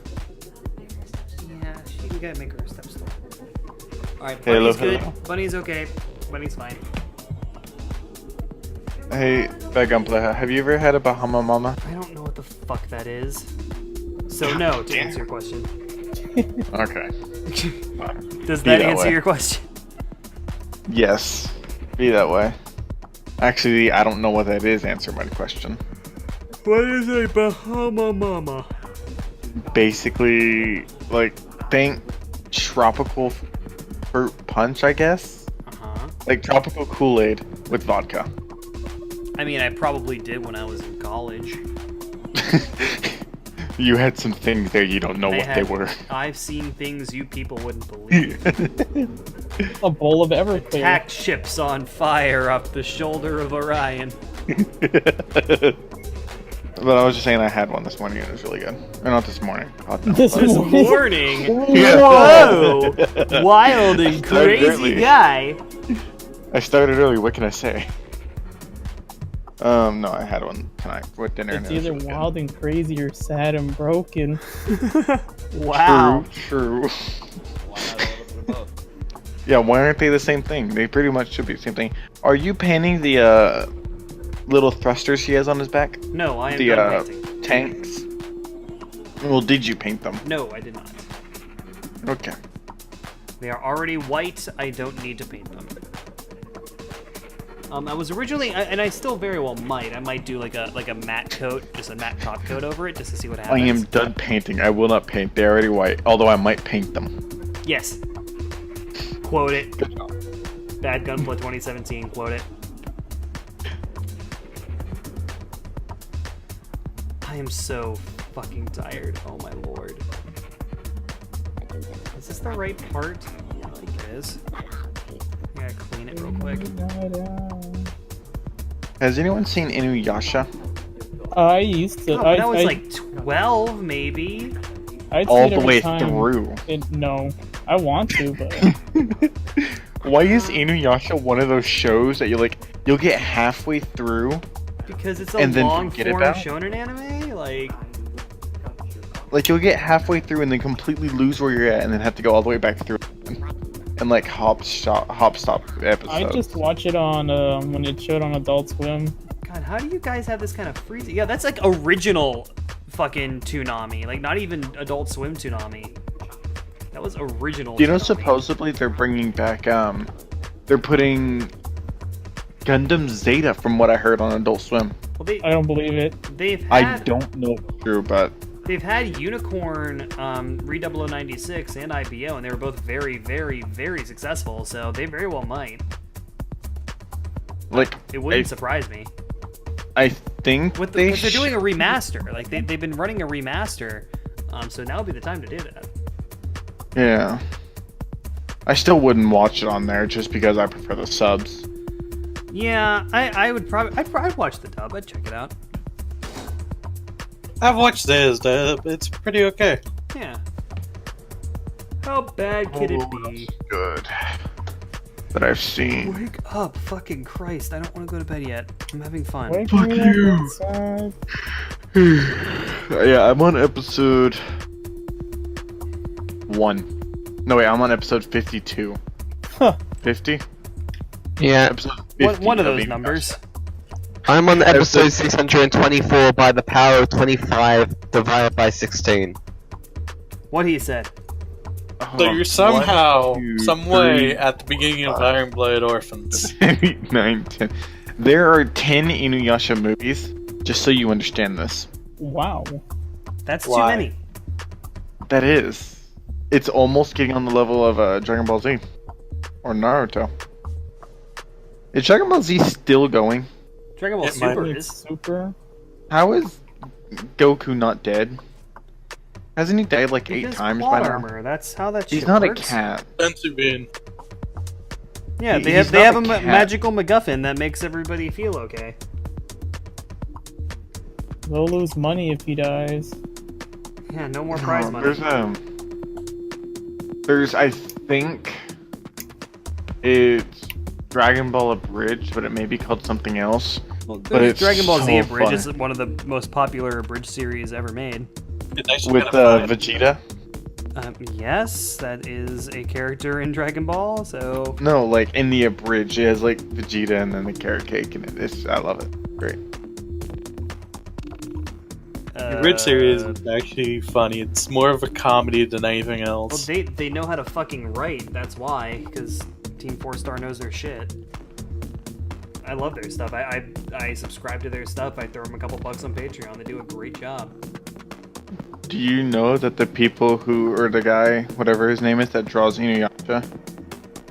Yeah, we gotta make her a step stool. Alright, Hello, Bunny's good. hello. Bunny's okay. Bunny's fine. Hey, Gunpla, have you ever had a Bahama mama? I don't know what the fuck that is. So no, to answer your question. Okay. Does Be that that answer way. your question? Yes. Be that way. Actually, I don't know what that is. Answer my question. What is a Bahama mama? Basically, like, think tropical fruit punch, I guess? Uh-huh. Like tropical Kool-Aid with vodka. I mean, I probably did when I was in college. You had some things there you don't know what they were. I've seen things you people wouldn't believe. A bowl of Everclear. Attack ships on fire up the shoulder of Orion. But I was just saying I had one this morning and it was really good. Or not this morning. God, no. This This morning? morning? Yeah. Whoa! Wild and Started crazy early. guy. I started early, what can I say? No, I had one tonight with dinner. It's and it was either really good. wild and crazy or sad and broken. Wow. True. Yeah, why aren't they the same thing? They pretty much should be the same thing. Are you painting the little thrusters he has on his back? No, I am The done painting. tanks? Well, did you paint them? No, I did not. Okay. They are already white. I don't need to paint them. I was originally, and I still very well might. I might do like a matte coat, just a matte top coat over it, just to see what I happens. am done painting. I will not paint. They're already white. Although I might paint them. Yes. Quote it. Good job. Bad Gunpla 2017. Quote it. I am so fucking tired. Oh my lord. Is this the right part? Yeah, I think it is. I gotta clean it real quick. Has anyone seen Inuyasha? I used to. Oh, I that was like 12, maybe. I'd see All it the every way time. through. No, I want to, but Why is Inuyasha one of those shows that you'll get halfway through, Because it's a And then long forget form about? shonen anime? like you'll get halfway through and then completely lose where you're at, and then have to go all the way back through, and like hop stop episodes. I just watch it on when it showed on Adult Swim. God, how do you guys have this kind of freezing? Yeah, that's like original fucking Toonami. Like, not even Adult Swim Toonami. That was original. You know, Toonami. supposedly they're bringing back, they're putting Gundam Zeta from what I heard on Adult Swim. Well, I don't believe it. they've I had don't know if it's true, but they've had Unicorn, Re 0096 and IBO, and they were both very, very, very successful. So they very well might. like It wouldn't surprise me. I think With they they're doing a remaster. Like they've been running a remaster. So now would be the time to do that. Yeah. I still wouldn't watch it on there just because I prefer the subs. Yeah, I would probably I'd watch the dub. I'd check it out. I've watched this. It's pretty okay. Yeah. How bad could it be? Good. That I've seen. Wake up, fucking Christ! I don't want to go to bed yet. I'm having fun. Wake Fuck me up you. inside. Yeah, I'm on episode 1. No wait, I'm on episode 52. Huh. 50? Yeah, Episode 50 One of those the- numbers. I'm on episode 624 by the power of 25 divided by 16. What he said. So you're somehow, 1, 2, some way 3, at the beginning of Iron Blade Orphans. 8, 9, 10. There are 10 Inuyasha movies, just so you understand this. Wow. That's too Why? many. That is. It's almost getting on the level of Dragon Ball Z. Or Naruto. Is Dragon Ball Z still going? Dragon Ball It might Super be. is. Super. How is Goku not dead? Hasn't he died like 8 Because times plot by now? armor. That's how that He's shit not works. a cat. Sensei Bean. Yeah, He- they he's have not a a cat. magical MacGuffin that makes everybody feel okay. They'll lose money if he dies. Yeah, no more prize money. There's I think it's Dragon Ball Abridged, but it may be called something else. Well, but it's Dragon Ball Z so Abridged fun. is one of the most popular abridged series ever made. It's actually With kinda fun. Vegeta. Yes, that is a character in Dragon Ball. So No, like in the abridged, it has like Vegeta and then the carrot cake in it. I love it. Great. The Rid series is actually funny. It's more of a comedy than anything Well, else. they know how to fucking write. That's why, because Team 4 Star knows their shit. I love their stuff. I subscribe to their stuff. I throw them a couple bucks on Patreon. They do a great job. Do you know that the people who, or the guy, whatever his name is, that draws Inuyasha,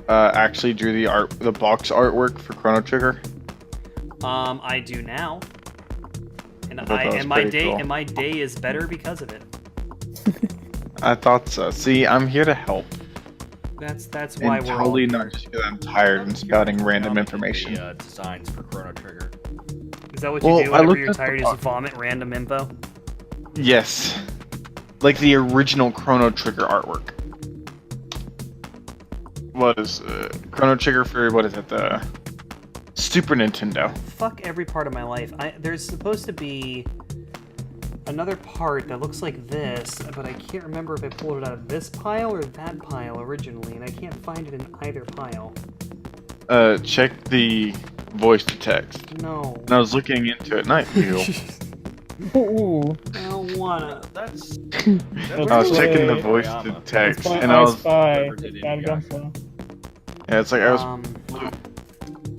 actually drew the box artwork for Chrono Trigger? I do now, and I thought that was pretty cool. my day is better because of it. I thought so. See, I'm here to help. That's why And we're totally all not here. just because I'm tired and spouting random information. The designs for Chrono Trigger. Is that what you Well, do I whenever looked you're at the tired? You box. just vomit random info. Yes. Like the original Chrono Trigger artwork. What is Chrono Trigger for, what is it, the Super Nintendo? Fuck every part of my life. There's supposed to be another part that looks like this, but I can't remember if I pulled it out of this pile or that pile originally, and I can't find it in either pile. Check the voice to text. No. And I was looking into it, not you. Ooh. I don't wanna. That's. I was checking the voice to text, That's and I was, Spy. Never did Bad Inuyasha. Gunpla. yeah, it's like I was.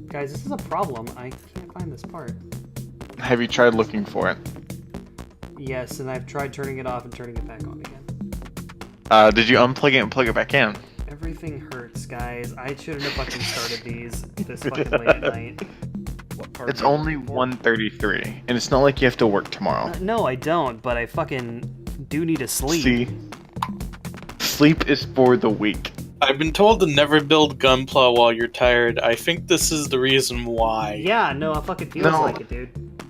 Guys, this is a problem. I can't find this part. Have you tried looking for it? Yes, and I've tried turning it off and turning it back on again. Did you unplug it and plug it back in? Everything hurts, guys. I shouldn't have fucking started these this fucking late at night. What part It's are you only looking for? 1:33, and it's not like you have to work tomorrow. No, I don't, but I fucking do need to sleep. See, sleep is for the weak. I've been told to never build Gunpla while you're tired. I think this is the reason why. Yeah, no, it fucking feels No. like it, dude.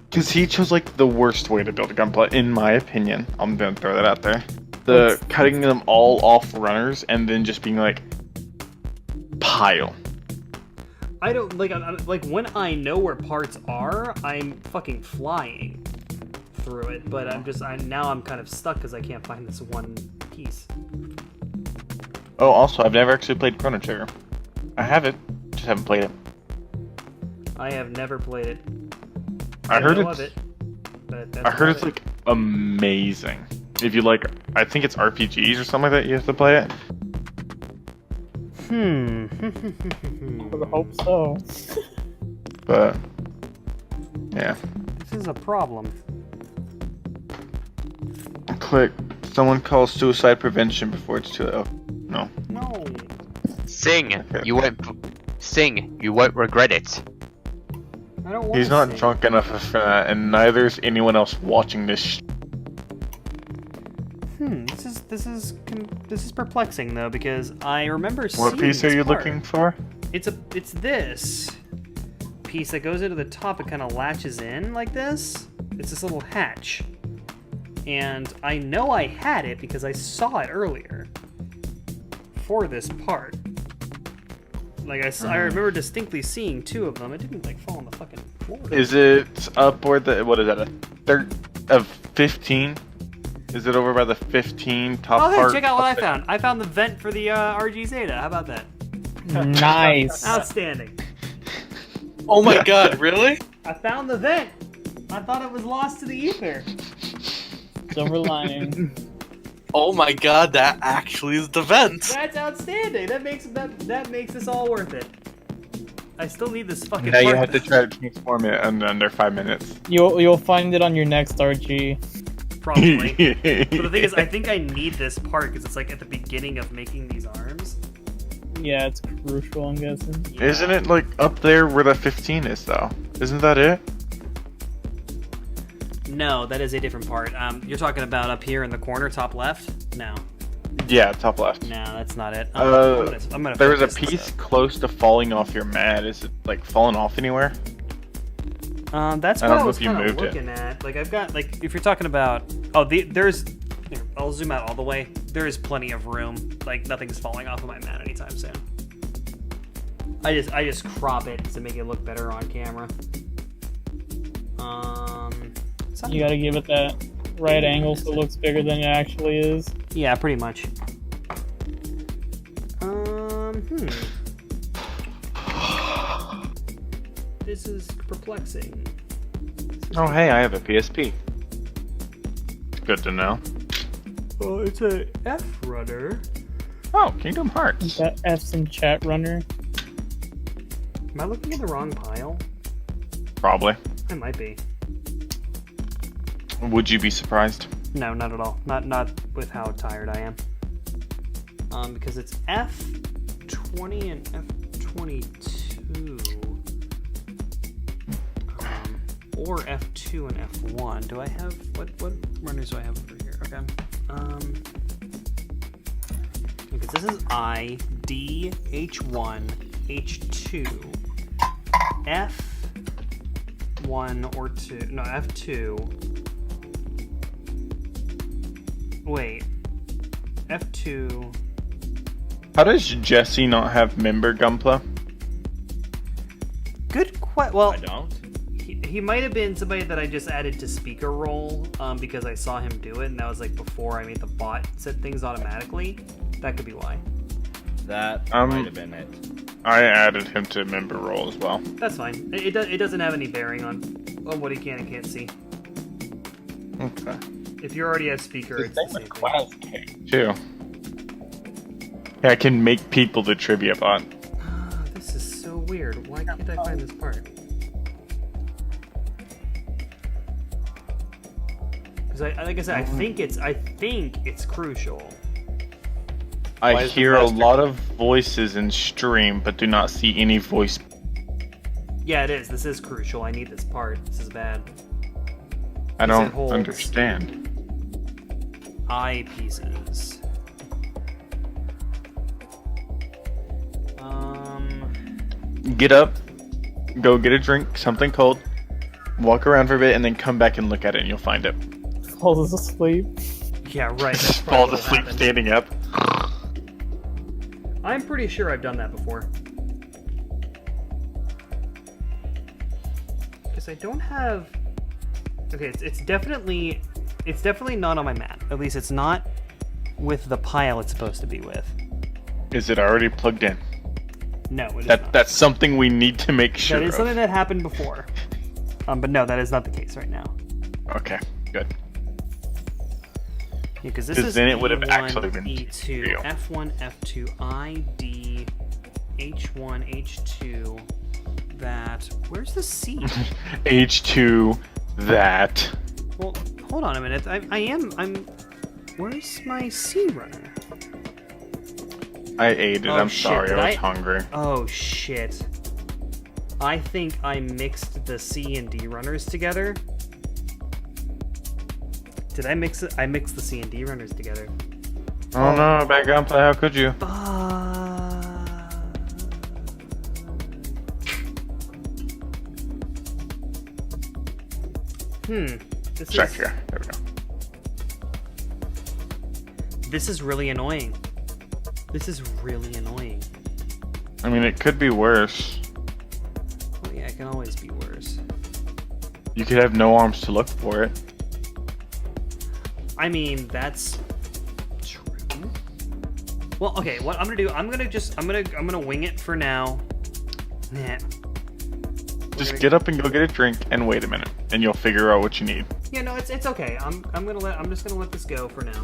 Because he chose like the worst way to build a gunpla, in my opinion. I'm gonna throw that out there. The cutting them all off runners and then just being like pile. I don't like like when I know where parts are, I'm fucking flying through it. But now I'm kind of stuck because I can't find this one piece. Oh, also, I've never actually played Chrono Trigger. I have it, just haven't played it. I have never played it. I heard know it's. of it, but that's I heard about it's it. like amazing. If you like, I think it's RPGs or something like that, you have to play it. I would hope so. But yeah, This is a problem. click. Someone calls suicide prevention before it's too late. Oh, no. No. Sing, you won't. Sing, you won't regret it. I don't want He's to not sing. drunk enough for that, and neither is anyone else watching this. This is perplexing though, because I remember seeing What piece are this you part. looking for? It's this piece that goes into the top and kind of latches in like this. It's this little hatch, and I know I had it because I saw it earlier for this part. Like I remember distinctly seeing two of them. It didn't like fall on the fucking floor. Is it upward? What is that? A third of 15? Is it over by the 15 top Oh, hey, part? check out what I found. I found the vent for the RG Zeta. How about that? Nice. Outstanding. Oh my god, really? I found the vent. I thought it was lost to the ether. Silver lining. Oh my god, that actually is the vent. That's outstanding. That makes this all worth it. I still need this fucking. Now you part. have to try to transform it in under 5 minutes. You'll find it on your next RG. Probably. But the thing is, I think I need this part because it's like at the beginning of making these arms. Yeah, it's crucial, I'm guessing. Yeah. Isn't it like up there where the 15 is though? Isn't that it? No, that is a different part. You're talking about up here in the corner, top left? No, Yeah, top left. no, that's not it. I'm gonna There was a focus this piece up. close to falling off your mat. Is it like falling off anywhere? That's I what don't I know was if you kind of moved it. looking at. Like I've got like if you're talking about there's here, I'll zoom out all the way. There is plenty of room. Like nothing's falling off of my mat anytime soon. I just crop it to make it look better on camera. You gotta give it that right angle so it looks bigger than it actually is. Yeah, pretty much. This is perplexing. Oh hey, I have a PSP. Good to know. Oh, it's a F runner. Oh, Kingdom Hearts. That F's in chat runner. Am I looking in the wrong pile? Probably. I might be. Would you be surprised? No, not at all. Not with how tired I am. Because it's F20 and F22. Or F2 and F1. Do I have what runners do I have over here? Okay. Because this is I, D, H1, H2, F1 or 2. No, F2. Wait. F2. How does Jesse not have member Gunpla? Good question. Well, I don't. he might have been somebody that I just added to speaker role because I saw him do it, and that was like before I made the bot set things automatically. That could be why. That Um, might have been it. I added him to member role as well. That's fine. It doesn't have any bearing on what he can and can't see. Okay. If you already have speaker, it's the same thing. Too. Yeah, I can make people the trivia bot. This is so weird. Why can't I find this part? Because like I said, I think it's crucial. I Why is the hear a master- lot of voices in stream, but do not see any voice. Yeah, it is. This is crucial. I need this part. This is bad. I It don't holds. understand. Eye pieces. Get up, go get a drink, something cold, walk around for a bit, and then come back and look at it, and you'll find it. Falls asleep. Yeah, right. That's Just probably falls what'll asleep happen. standing up. I'm pretty sure I've done that before. Because I don't have. Okay, it's definitely not on my mat. At least it's not with the pile it's supposed to be with. Is it already plugged in? No, it is not. That's something we need to make sure That is of. something that happened before. But no, that is not the case right now. Okay, good. Because this 'Cause is then it would have E1, actually been E2, real. F1, F2, I, D, H1, H2, that. Where's the C? H2, that. Well, hold on a minute. I'm. Where's my C runner? I ate it. Oh, I'm shit, sorry. did I was I- hungry. Oh shit. I think I mixed the C and D runners together. Did I mix it? I mixed the C and D runners together. Oh no, bad gunplay. How could you? This Check is, here. There we go. This is really annoying. This is really annoying. I mean, it could be worse. Oh yeah, it can always be worse. You could have no arms to look for it. I mean, that's true. Well, okay, what I'm gonna do, I'm gonna wing it for now. Nah. Just get up and go get a drink and wait a minute, and you'll figure out what you need. Yeah, no, it's okay. I'm just gonna let this go for now.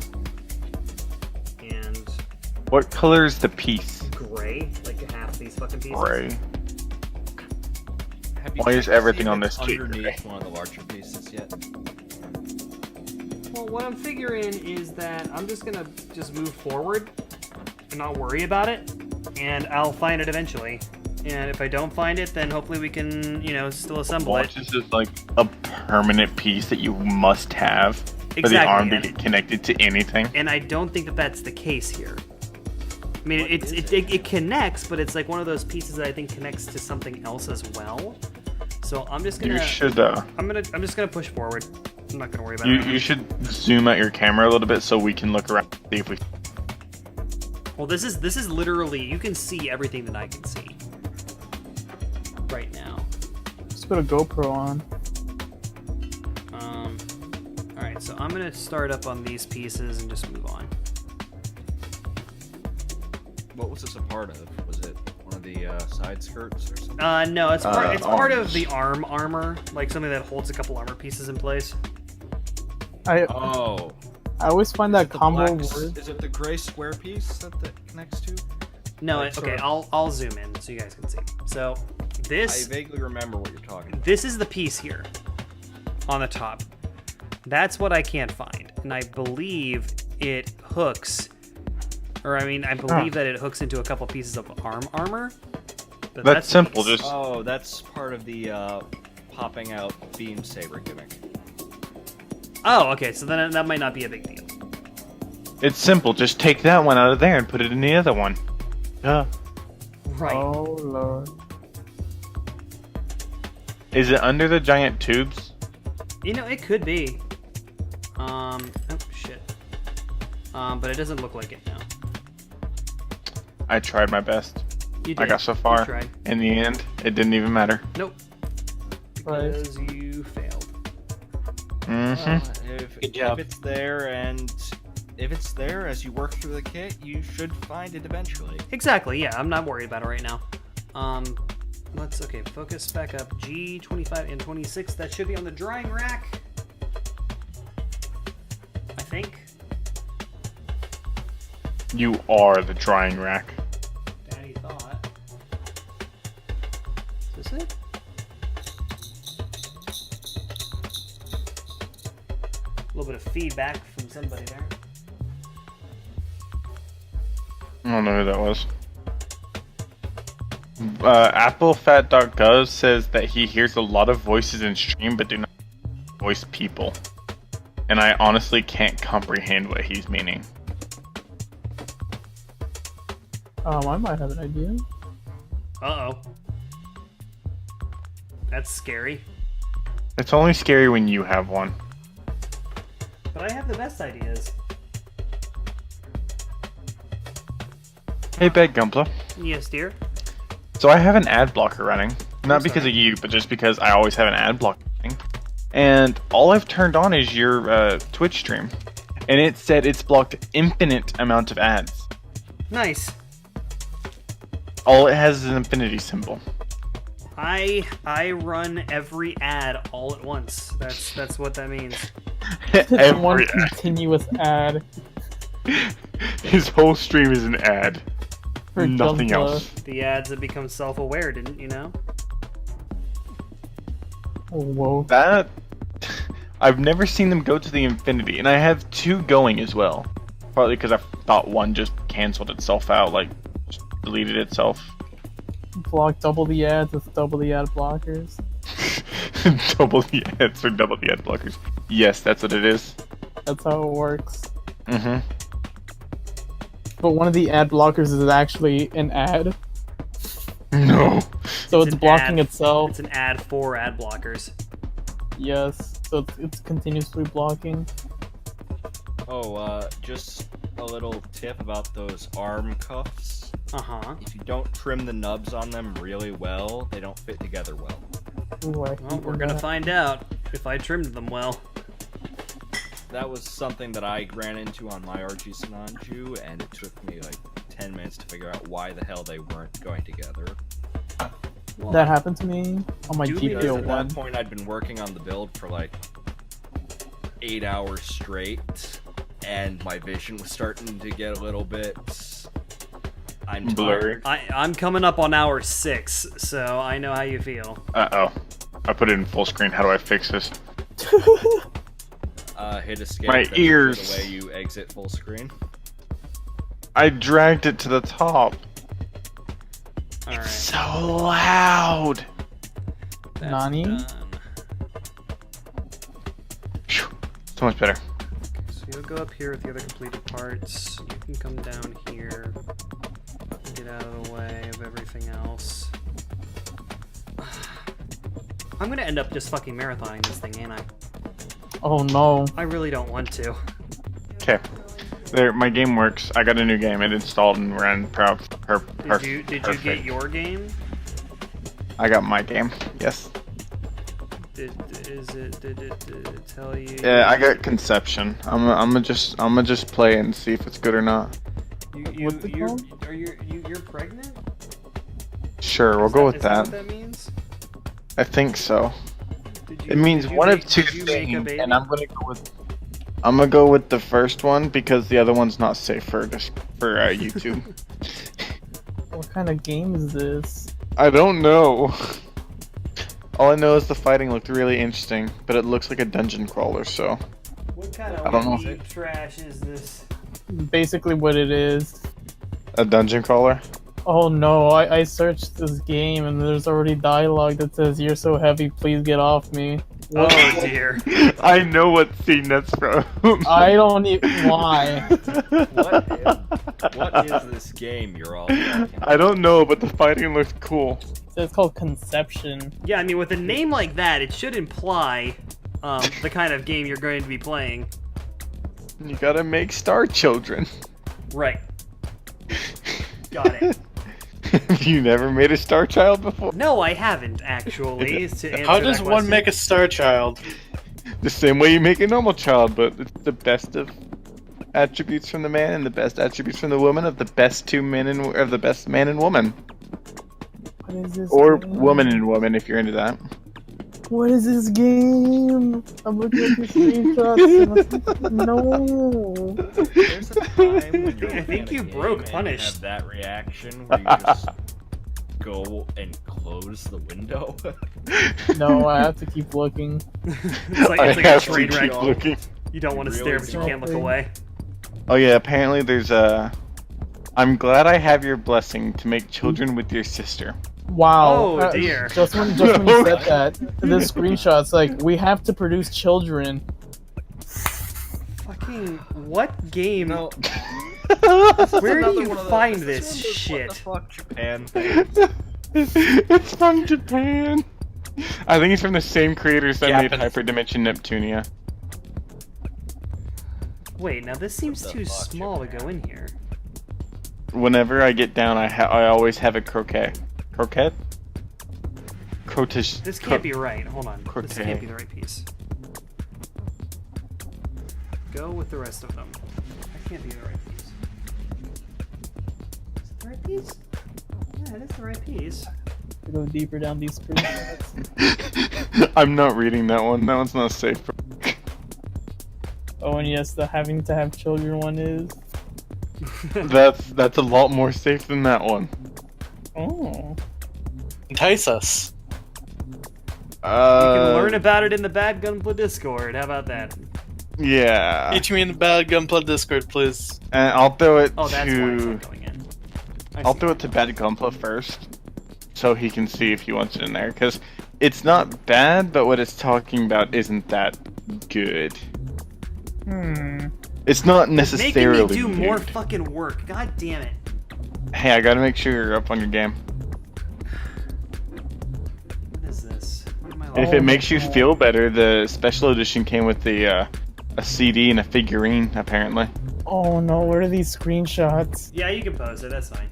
And What color is the piece? gray, like half of these fucking pieces. Gray. Have you Why is checked to see everything if on it's this cake underneath gray? one of the larger pieces yet? Well, what I'm figuring is that I'm just gonna move forward and not worry about it, and I'll find it eventually. And if I don't find it, then hopefully we can, still assemble Watch, it. this is like a permanent piece that you must have for the Exactly, arm to and- get connected to anything. And I don't think that that's the case here. I mean, it connects, but it's like one of those pieces that I think connects to something else as well. So I'm just gonna You should I'm just gonna push forward. I'm not gonna worry about it. you should zoom out your camera a little bit so we can look around and see if we. Well, this is literally, you can see everything that I can see right now. Just put a GoPro on. All right, so I'm gonna start up on these pieces and just move on. What was this a part of? Was it one of the side skirts or something? No, it's part of arms. the armor, like something that holds a couple armor pieces in place. I Oh. always find that The combo black- word. Is it the gray square piece that connects to? No, Like, okay, I'll zoom in so you guys can see. So I this vaguely remember what you're talking about. this is the piece here on the top. That's what I can't find, and I believe it hooks, or I believe that it hooks into a couple pieces of armor. But That's the simple. piece. Just Oh, that's part of the popping out beam saber gimmick. Oh, okay, so then that might not be a big deal. it's simple. Just take that one out of there and put it in the other one. Right. Oh lord. Is it under the giant tubes? It could be. Oh shit. But it doesn't look like it now. I tried my best. You did. I got so You far. tried. In the end, it didn't even matter. Nope. Right. Because you failed. Mm-hmm. If job. it's there and if it's there as you work through the kit, you should find it eventually. Exactly. Yeah, I'm not worried about it right now. Let's focus back up. G25 and 26. That should be on the drying rack. I think. You are the drying rack. Daddy thought. Is this it? A little bit of feedback from somebody there. I don't know who that was. AppleFat.gov says that he hears a lot of voices in stream, but do not voice people. And I honestly can't comprehend what he's meaning. I might have an idea. Uh-oh. That's scary. It's only scary when you have one. But I have the best ideas. Hey, Bad Gunpla. Yes, dear. So I have an ad blocker running. Not I'm because sorry. of you, but just because I always have an ad blocker running. And all I've turned on is your Twitch stream. And it said it's blocked infinite amount of ads. Nice. All it has is an infinity symbol. I run every ad all at once. That's what that means. It's one Every ad. continuous ad His whole stream is an ad. for Nothing Gunpla. else. The ads have become self-aware, didn't you know? Oh, whoa. That I've never seen them go to the infinity, and I have 2 going as well. Partly because I thought one just canceled itself out, like just deleted itself. Block double the ads with double the ad blockers. Double the ads or double the ad blockers. Yes, that's what it is. That's how it works. Mm-hmm. But one of the ad blockers is actually an ad, No. so it's an blocking ad. itself. It's an ad for ad blockers. Yes, so it's continuously blocking. Oh, just a little tip about those arm cuffs. Uh-huh. If you don't trim the nubs on them really well, they don't fit together well. Ooh, I Well, hate we're gonna that. find out if I trimmed them well. That was something that I ran into on my RG Sinanju, and it took me like 10 minutes to figure out why the hell they weren't going together. Well, That happened to me on my Duly Because GPO at one. that point I'd been working on the build for like 8 hours straight, and my vision was starting to get a little bit... I'm Blurry. tired. I'm coming up on hour 6, so I know how you feel. Uh-oh. I put it in full screen. How do I fix this? Hit escape. My that's ears. the way you exit full screen. I dragged it to the top. Alright. So loud. That's Nani? done. Phew. So much better. So you'll go up here with the other completed parts. You can come down here. Get out of the way of everything else. I'm gonna end up just fucking marathoning this thing, ain't I? Oh no. I really don't want to. Okay. There, my game works. I got a new game. It installed and ran. Did you get your game? I got my game. Yes. Did it tell you? Yeah, I got Conception. I'm gonna just play and see if it's good or not. What's it called? You're pregnant? Sure, we'll go with Is that that. what that means? I think so. Did you, It means did you one make- of 2 did you make a things, baby? and I'm gonna go with the first one because the other one's not safe for YouTube. What kind of game is this? I don't know. All I know is the fighting looked really interesting, but it looks like a dungeon crawler, so What kind of I don't know. weed trash is this? Basically what it is. a dungeon crawler. Oh no, I searched this game and there's already dialogue that says, "You're so heavy, please get off me." Oh dear. I know what scene that's from. I don't even... Why? What is this game you're all talking about? I don't know, but the fighting looked cool. So it's called Conception. Yeah, I mean, with a name like that, it should imply the kind of game you're going to be playing. You gotta make star children. Right. Got it. Have you never made a star child before? No, I haven't actually. To answer How does that one question. make a star child? The same way you make a normal child, but it's the best of attributes from the man and the best attributes from the woman of the best of the best man and woman, What is this or game? woman and woman if you're into that. What is this game? I'm looking at these screenshots. And no. There's a time when you're I think looking at a you game broke and Punished. You have that reaction where you just go and close the window. No, I have to keep looking. It's like, I it's like a have to train keep wreck. looking. You don't want to Really stare, but you can't look don't. away. Oh yeah, apparently there's a. I'm glad I have your blessing to make children with your sister. Wow. Oh, dear. Just when you said that, the screenshot's like, we have to produce children. Fucking what game? No. Where do Another you one of those- find this this is shit? What the fuck, Japan thing? It's from Japan. I think it's from the same creators that made Japanese. Hyperdimension Neptunia. Wait, now this seems What the too fuck, small to Japan? go in here. Whenever I get down, I always have a croquet. Croquette? Crotish. This can't be right. Hold on. This Croquet. can't be the right piece. Go with the rest of them. That can't be the right piece. Is it the right piece? Yeah, it is the right piece. To go deeper down these screenshots. I'm not reading that one. That one's not safe. Oh, and yes, the having to have children one is. That's a lot more safe than that one. Oh. Entice us. You can learn about it in the Bad Gunpla Discord. How about that? Yeah. Teach me in the Bad Gunpla Discord, please. And I'll throw it Oh, that's why it's to. not going in. I'll throw it to Bad Gunpla first, so he can see if he wants it in there. Because it's not bad, but what it's talking about isn't that good. It's not necessarily. Making me do more good. fucking work. God damn it. Hey, I gotta make sure you're up on your game. What is this? What am I If it makes you feel better, the special edition came with the a CD and a figurine, apparently. Oh no, where are these screenshots? Yeah, you can post it. That's fine.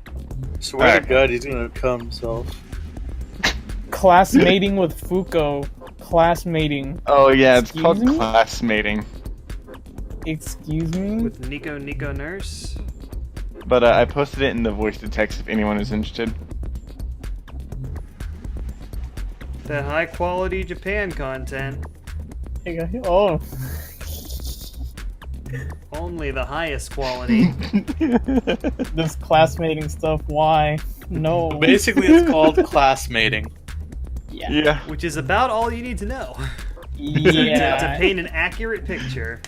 Swear Alright. to God, he's gonna come himself. Classmating with Fuko. Classmating. Oh yeah, it's called Excuse me? classmating. Excuse me? With Nico Nurse. But I posted it in the voice to text if anyone is interested. The high quality Japan content. Oh. Only the highest quality. This classmating stuff, why? No. Basically, it's called classmating. Yeah. Which is about all you need to know. Yeah. To paint an accurate picture.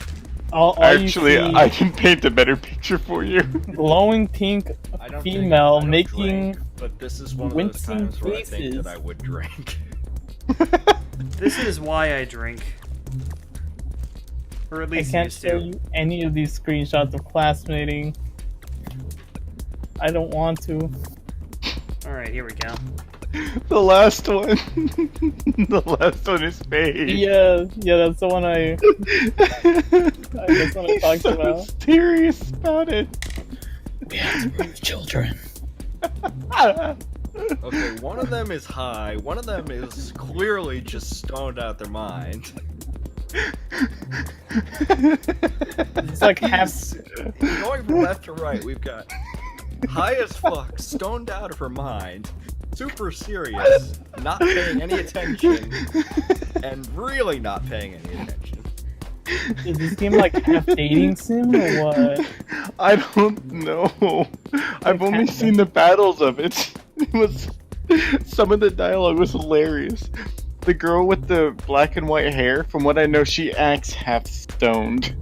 All you Actually, see- I can paint a better picture for you. glowing pink I don't female I don't making drink, but this is one of those wincing times where I think faces. that I would drink. This is why I drink. Or at I least can't used show to. you any of these screenshots of classmating. I don't want to. Alright, here we go. The last one. The last one is made. Yeah, that's the one that's what I He's talked so about. serious about it. We have to bring the children. Okay, one of them is high, one of them is clearly just stoned out their mind. It's like half. Going from left to right, we've got high as fuck, stoned out of her mind, super serious, not paying any attention, and really not paying any attention. Is this game like half dating sim or what? I don't know. I've only seen the battles of it. It was some of the dialogue was hilarious. The girl with the black and white hair, from what I know, she acts half stoned.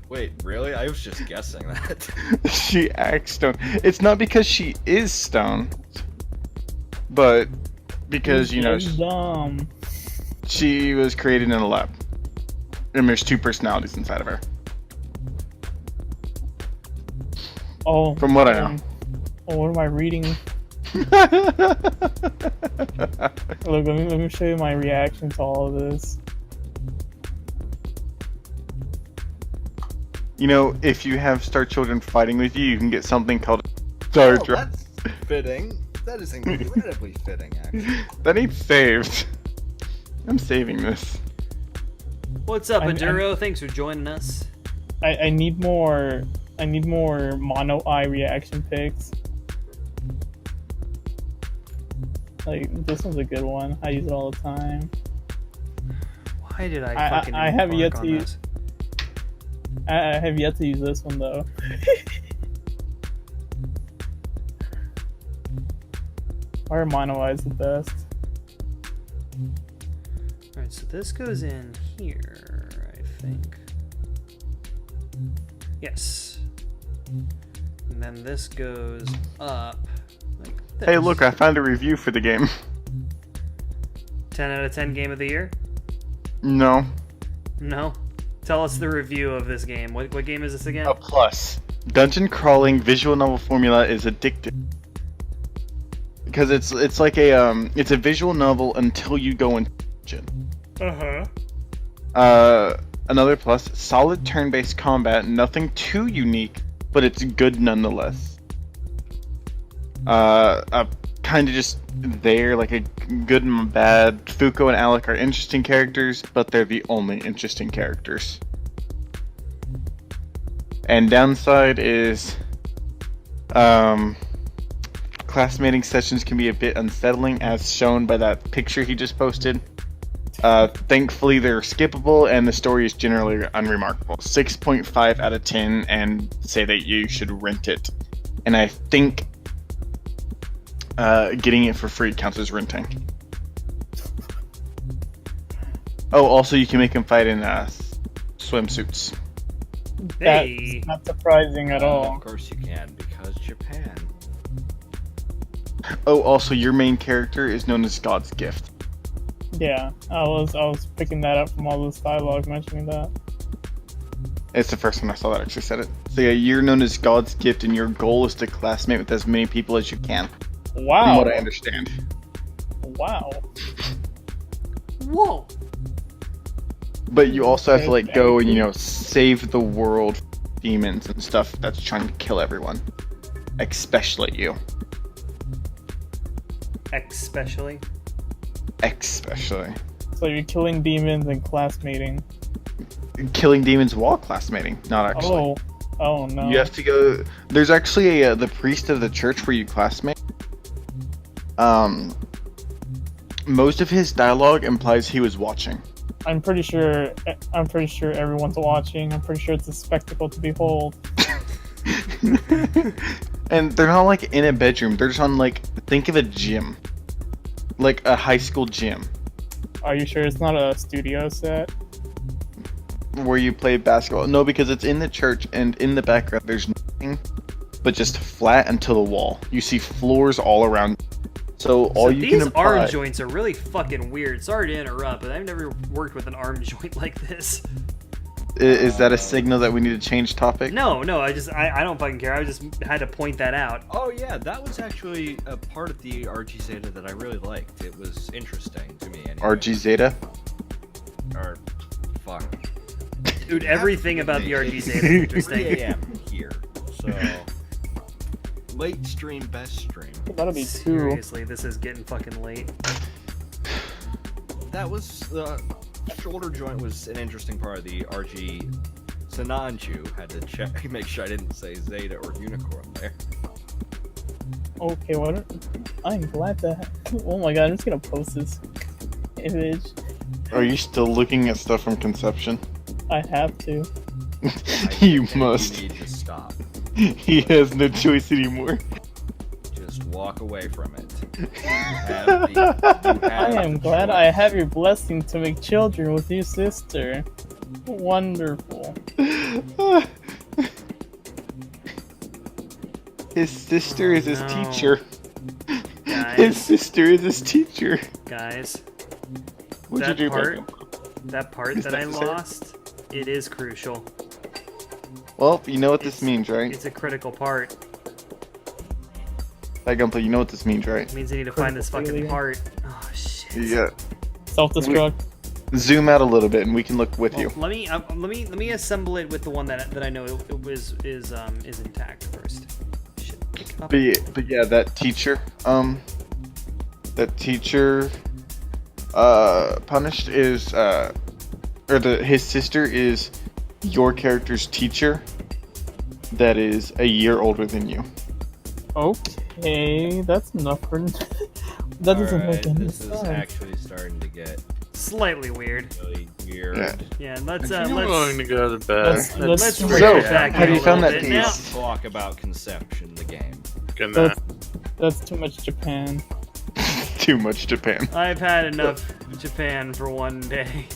Wait, really? I was just guessing that. She acts stoned. It's not because she is stoned, but because, you know, It's dumb. she was created in a lab. And there's two personalities inside of her. Oh. From what I know. Oh, what am I reading? Look, let me show you my reaction to all of this. You know, if you have Star Children fighting with you, you can get something called Star Oh, Drive. that's fitting. That is incredibly fitting, actually. That ain't saved. I'm saving this. What's up, I'm- Aduro? Thanks for joining us. I need more mono eye reaction pics. Like this one's a good one. I use it all the time. Why did I fucking I have yet embark to on use. I have yet to use this one though. Why are mono eyes the best? Alright, so this goes in here, I think. Yes. And then this goes up like this. Hey, look, I found a review for the game. 10 out of 10 game of the year? No. No? Tell us the review of this game. What game is this again? A plus. Dungeon crawling visual novel formula is addictive. Because it's like a it's a visual novel until you go in dungeon. Another plus, solid turn-based combat, nothing too unique, but it's good nonetheless. Kind of just there, like a good and bad. Fuko and Alec are interesting characters, but they're the only interesting characters. And downside is, classmating sessions can be a bit unsettling, as shown by that picture he just posted. Thankfully, they're skippable, and the story is generally unremarkable. 6.5 out of 10, and say that you should rent it. And I think getting it for free counts as renting. Oh, also, you can make them fight in swimsuits. Hey. That's not surprising at all. Of course you can, because Japan. Oh, also, your main character is known as God's Gift. Yeah, I was picking that up from all this dialogue mentioning that. It's the first time I saw that actually said it. So yeah, you're known as God's Gift, and your goal is to classmate with as many people as you can. Wow. From what I understand. Wow. Whoa. But you also have to like go and, you know, save the world from demons and stuff that's trying to kill everyone. Especially you. Especially. So you're killing demons and classmating. Killing demons while classmating, not actually. Oh no. You have to go. There's actually the priest of the church where you classmate. Most of his dialogue implies he was watching. I'm pretty sure everyone's watching. I'm pretty sure it's a spectacle to behold. And they're not like in a bedroom. They're just on like, think of a gym, like a high school gym. Are you sure it's not a studio set? Where you play basketball. No, because it's in the church, and in the background there's nothing but just flat until the wall. You see floors all around. So all you can these imply... arm joints are really fucking weird. Sorry to interrupt, but I've never worked with an arm joint like this. Is that a signal that we need to change topic? No, I don't fucking care. I just had to point that out. Oh yeah, that was actually a part of the RG Zeta that I really liked. It was interesting to me anyway. RG Zeta? Or, fuck. Dude, everything about the RG Zeta is interesting. 3 a.m. here, so... Late stream, best stream. That'll be 2. Seriously, this is getting fucking late. That was... The shoulder joint was an interesting part of the RG... Sinanju had to check, make sure I didn't say Zeta or Unicorn there. Okay, what? I'm glad that... Oh my god, I'm just gonna post this image. Are you still looking at stuff from Conception? I have to. You must. You need to stop. He has no choice anymore. Just walk away from it. I am glad I have your blessing to make children with your sister. Wonderful. His sister is his no. teacher. Guys. His sister is his teacher. Guys. What'd you do, Beckham? That part Is that I necessary? lost, it is crucial. Well, you know what this means, right? It's a critical part. Beckham, you know what this means, right? It means I need to find this fucking Critical part. Oh shit. Yeah. Self-destruct. Zoom out a little bit, and we can look with Well, you. let me assemble it with the one that I know is intact first. Shit. Pick up. But yeah, that teacher, punished is, his sister is your character's teacher that is a year older than you. Okay, that's enough for... that doesn't make any this is sense. actually starting to get slightly weird. really weird. Yeah. Yeah, let's I'm going to go to bed. let's So, bring it back have in you a found little that bit. Now, piece? Talk about Conception, the game. Good night. That's too much Japan. Too much Japan. I've had enough Japan for one day.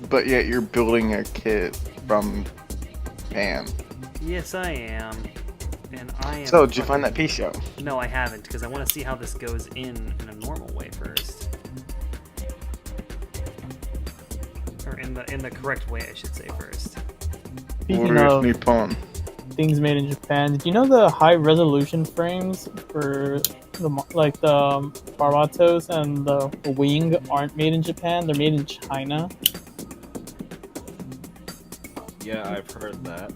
But yet you're building a kit from Japan. Yes, I am. And I am. So, did you find that piece yet? No, I haven't, because I want to see how this goes in a normal way first. Or in the correct way, I should say first. Speaking Where's of Nippon? things made in Japan, did you know the high resolution frames for the Baratos and the Wing aren't made in Japan? They're made in China. Yeah, I've heard that.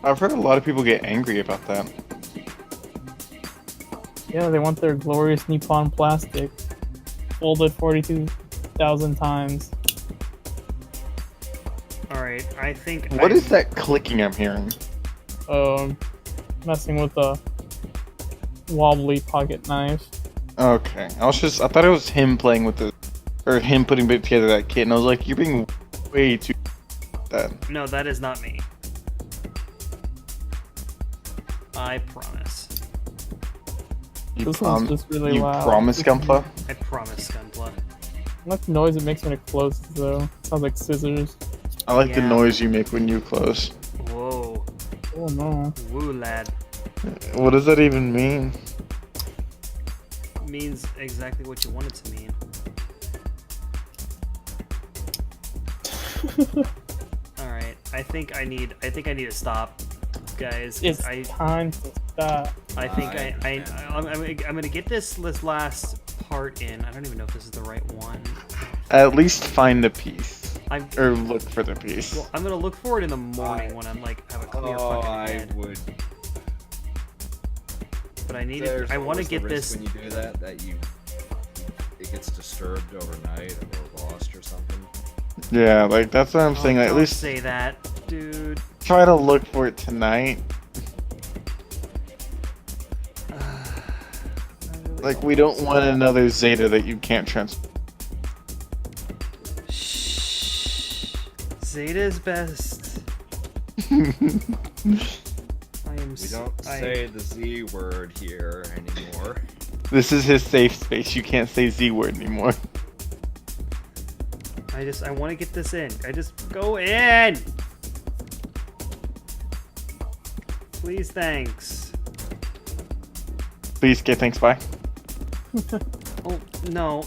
I've heard a lot of people get angry about that. Yeah, they want their glorious Nippon plastic folded 42,000 times. Alright, I think. What is that clicking I'm hearing? Messing with the wobbly pocket knife. Okay, I thought it was him playing with the, or him putting together that kit, and I was like, you're being way too that. No, that is not me. I promise. This one's just really You loud. promise, Gunpla? I promise, Gunpla. I like the noise it makes when it closes, though. Sounds like scissors. I like the Yeah. noise you make when you close. Whoa. Oh no. Woo, lad. What does that even mean? Means exactly what you want it to mean. Alright, I think I need to stop, guys. 'Cause It's time to stop. I think I'm gonna get this last part in. I don't even know if this is the right one. At least find the piece. I'm Or look for the piece. well, I'm gonna look for it in the morning when I'm like have a clear Oh, fucking I head. would. But I need There's I want to always the get risk this. when you do that it gets disturbed overnight or lost or something. Yeah, like that's what I'm Oh, saying. Like, at don't least say that, dude. try to look for it tonight. Like, we don't want another Zeta that you can't transfer. Shh. Zeta's best. I am. We don't say the Z word here anymore. This is his safe space. You can't say Z word anymore. I want to get this in. I just go in. Please, thanks. Please, okay, thanks, bye. Oh no!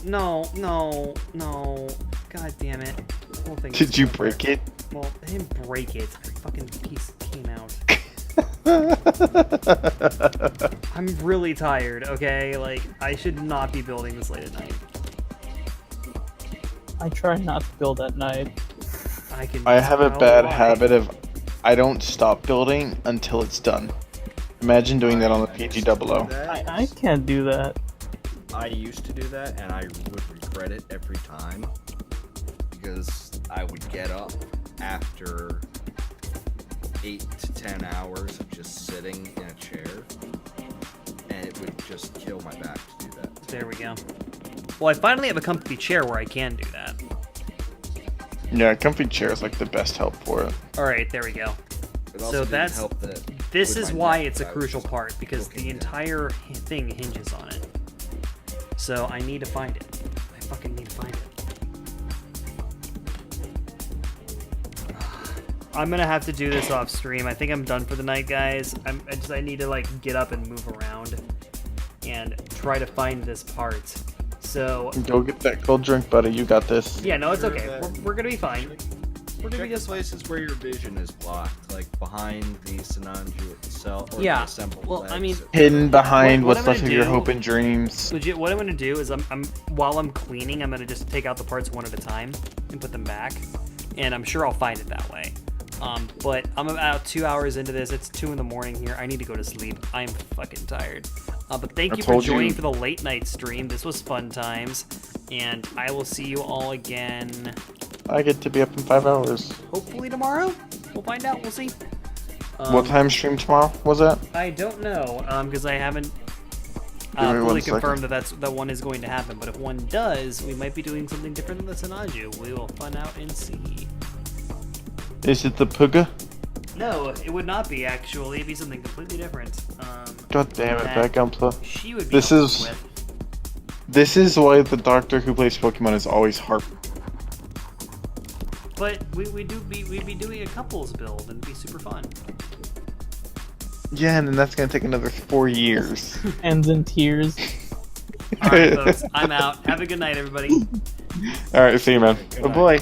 God damn it! The whole thing. Did you break it? Well, I didn't break it. The fucking piece came out. I'm really tired. Okay, like I should not be building this late at night. I try not to build at night. I have a tell bad why. habit of I don't stop building until it's done. Imagine doing that on the PG00. I can't do that. I used to do that, and I would regret it every time because I would get up after 8 to 10 hours of just sitting in a chair, and it would just kill my back to do that. There we go. Well, I finally have a comfy chair where I can do that. Yeah, comfy chair is like the best help for it. All right, there we go. It also So didn't that's help that this with is my why neck, it's a I was crucial just part because the looking down. entire thing hinges on it. So I need to find it. I fucking need to find it. I'm gonna have to do this off stream. I think I'm done for the night, guys. I need to like get up and move around and try to find this part. So Go get that cold drink, buddy. You got this. yeah, no, it's okay. We're gonna be fine. We're gonna Check be the just fine. places where your vision is blocked, like behind the Sinanju itself, or Yeah, the assembled well, I mean- legs. Hidden behind What what's I'm left gonna of your do- hope and dreams. Legit, what I'm gonna do is while I'm cleaning, I'm gonna just take out the parts one at a time and put them back, and I'm sure I'll find it that way. But I'm about 2 hours into this. It's 2 in the morning here. I need to go to sleep. I'm fucking tired. But thank I you for told you. joining for the late night stream. This was fun times, and I will see you all again. I get to be up in 5 hours. Hopefully tomorrow. We'll find out. We'll see. What time stream tomorrow was that? I don't know, because I haven't Give me 1 fully second. confirmed that one is going to happen. But if one does, we might be doing something different than the Sinanju. We will find out and see. Is it the Puga? No, it would not be actually. It'd be something completely different. God damn it, that that Gunpla. She would be This helping is with. this is why the doctor who plays Pokemon is always harp. But we'd be doing a couples build and it'd be super fun. Yeah, and then that's gonna take another 4 years. Ends in tears. All right, folks, I'm out. Have a good night, everybody. Alright, see you, man. Good Oh night. boy.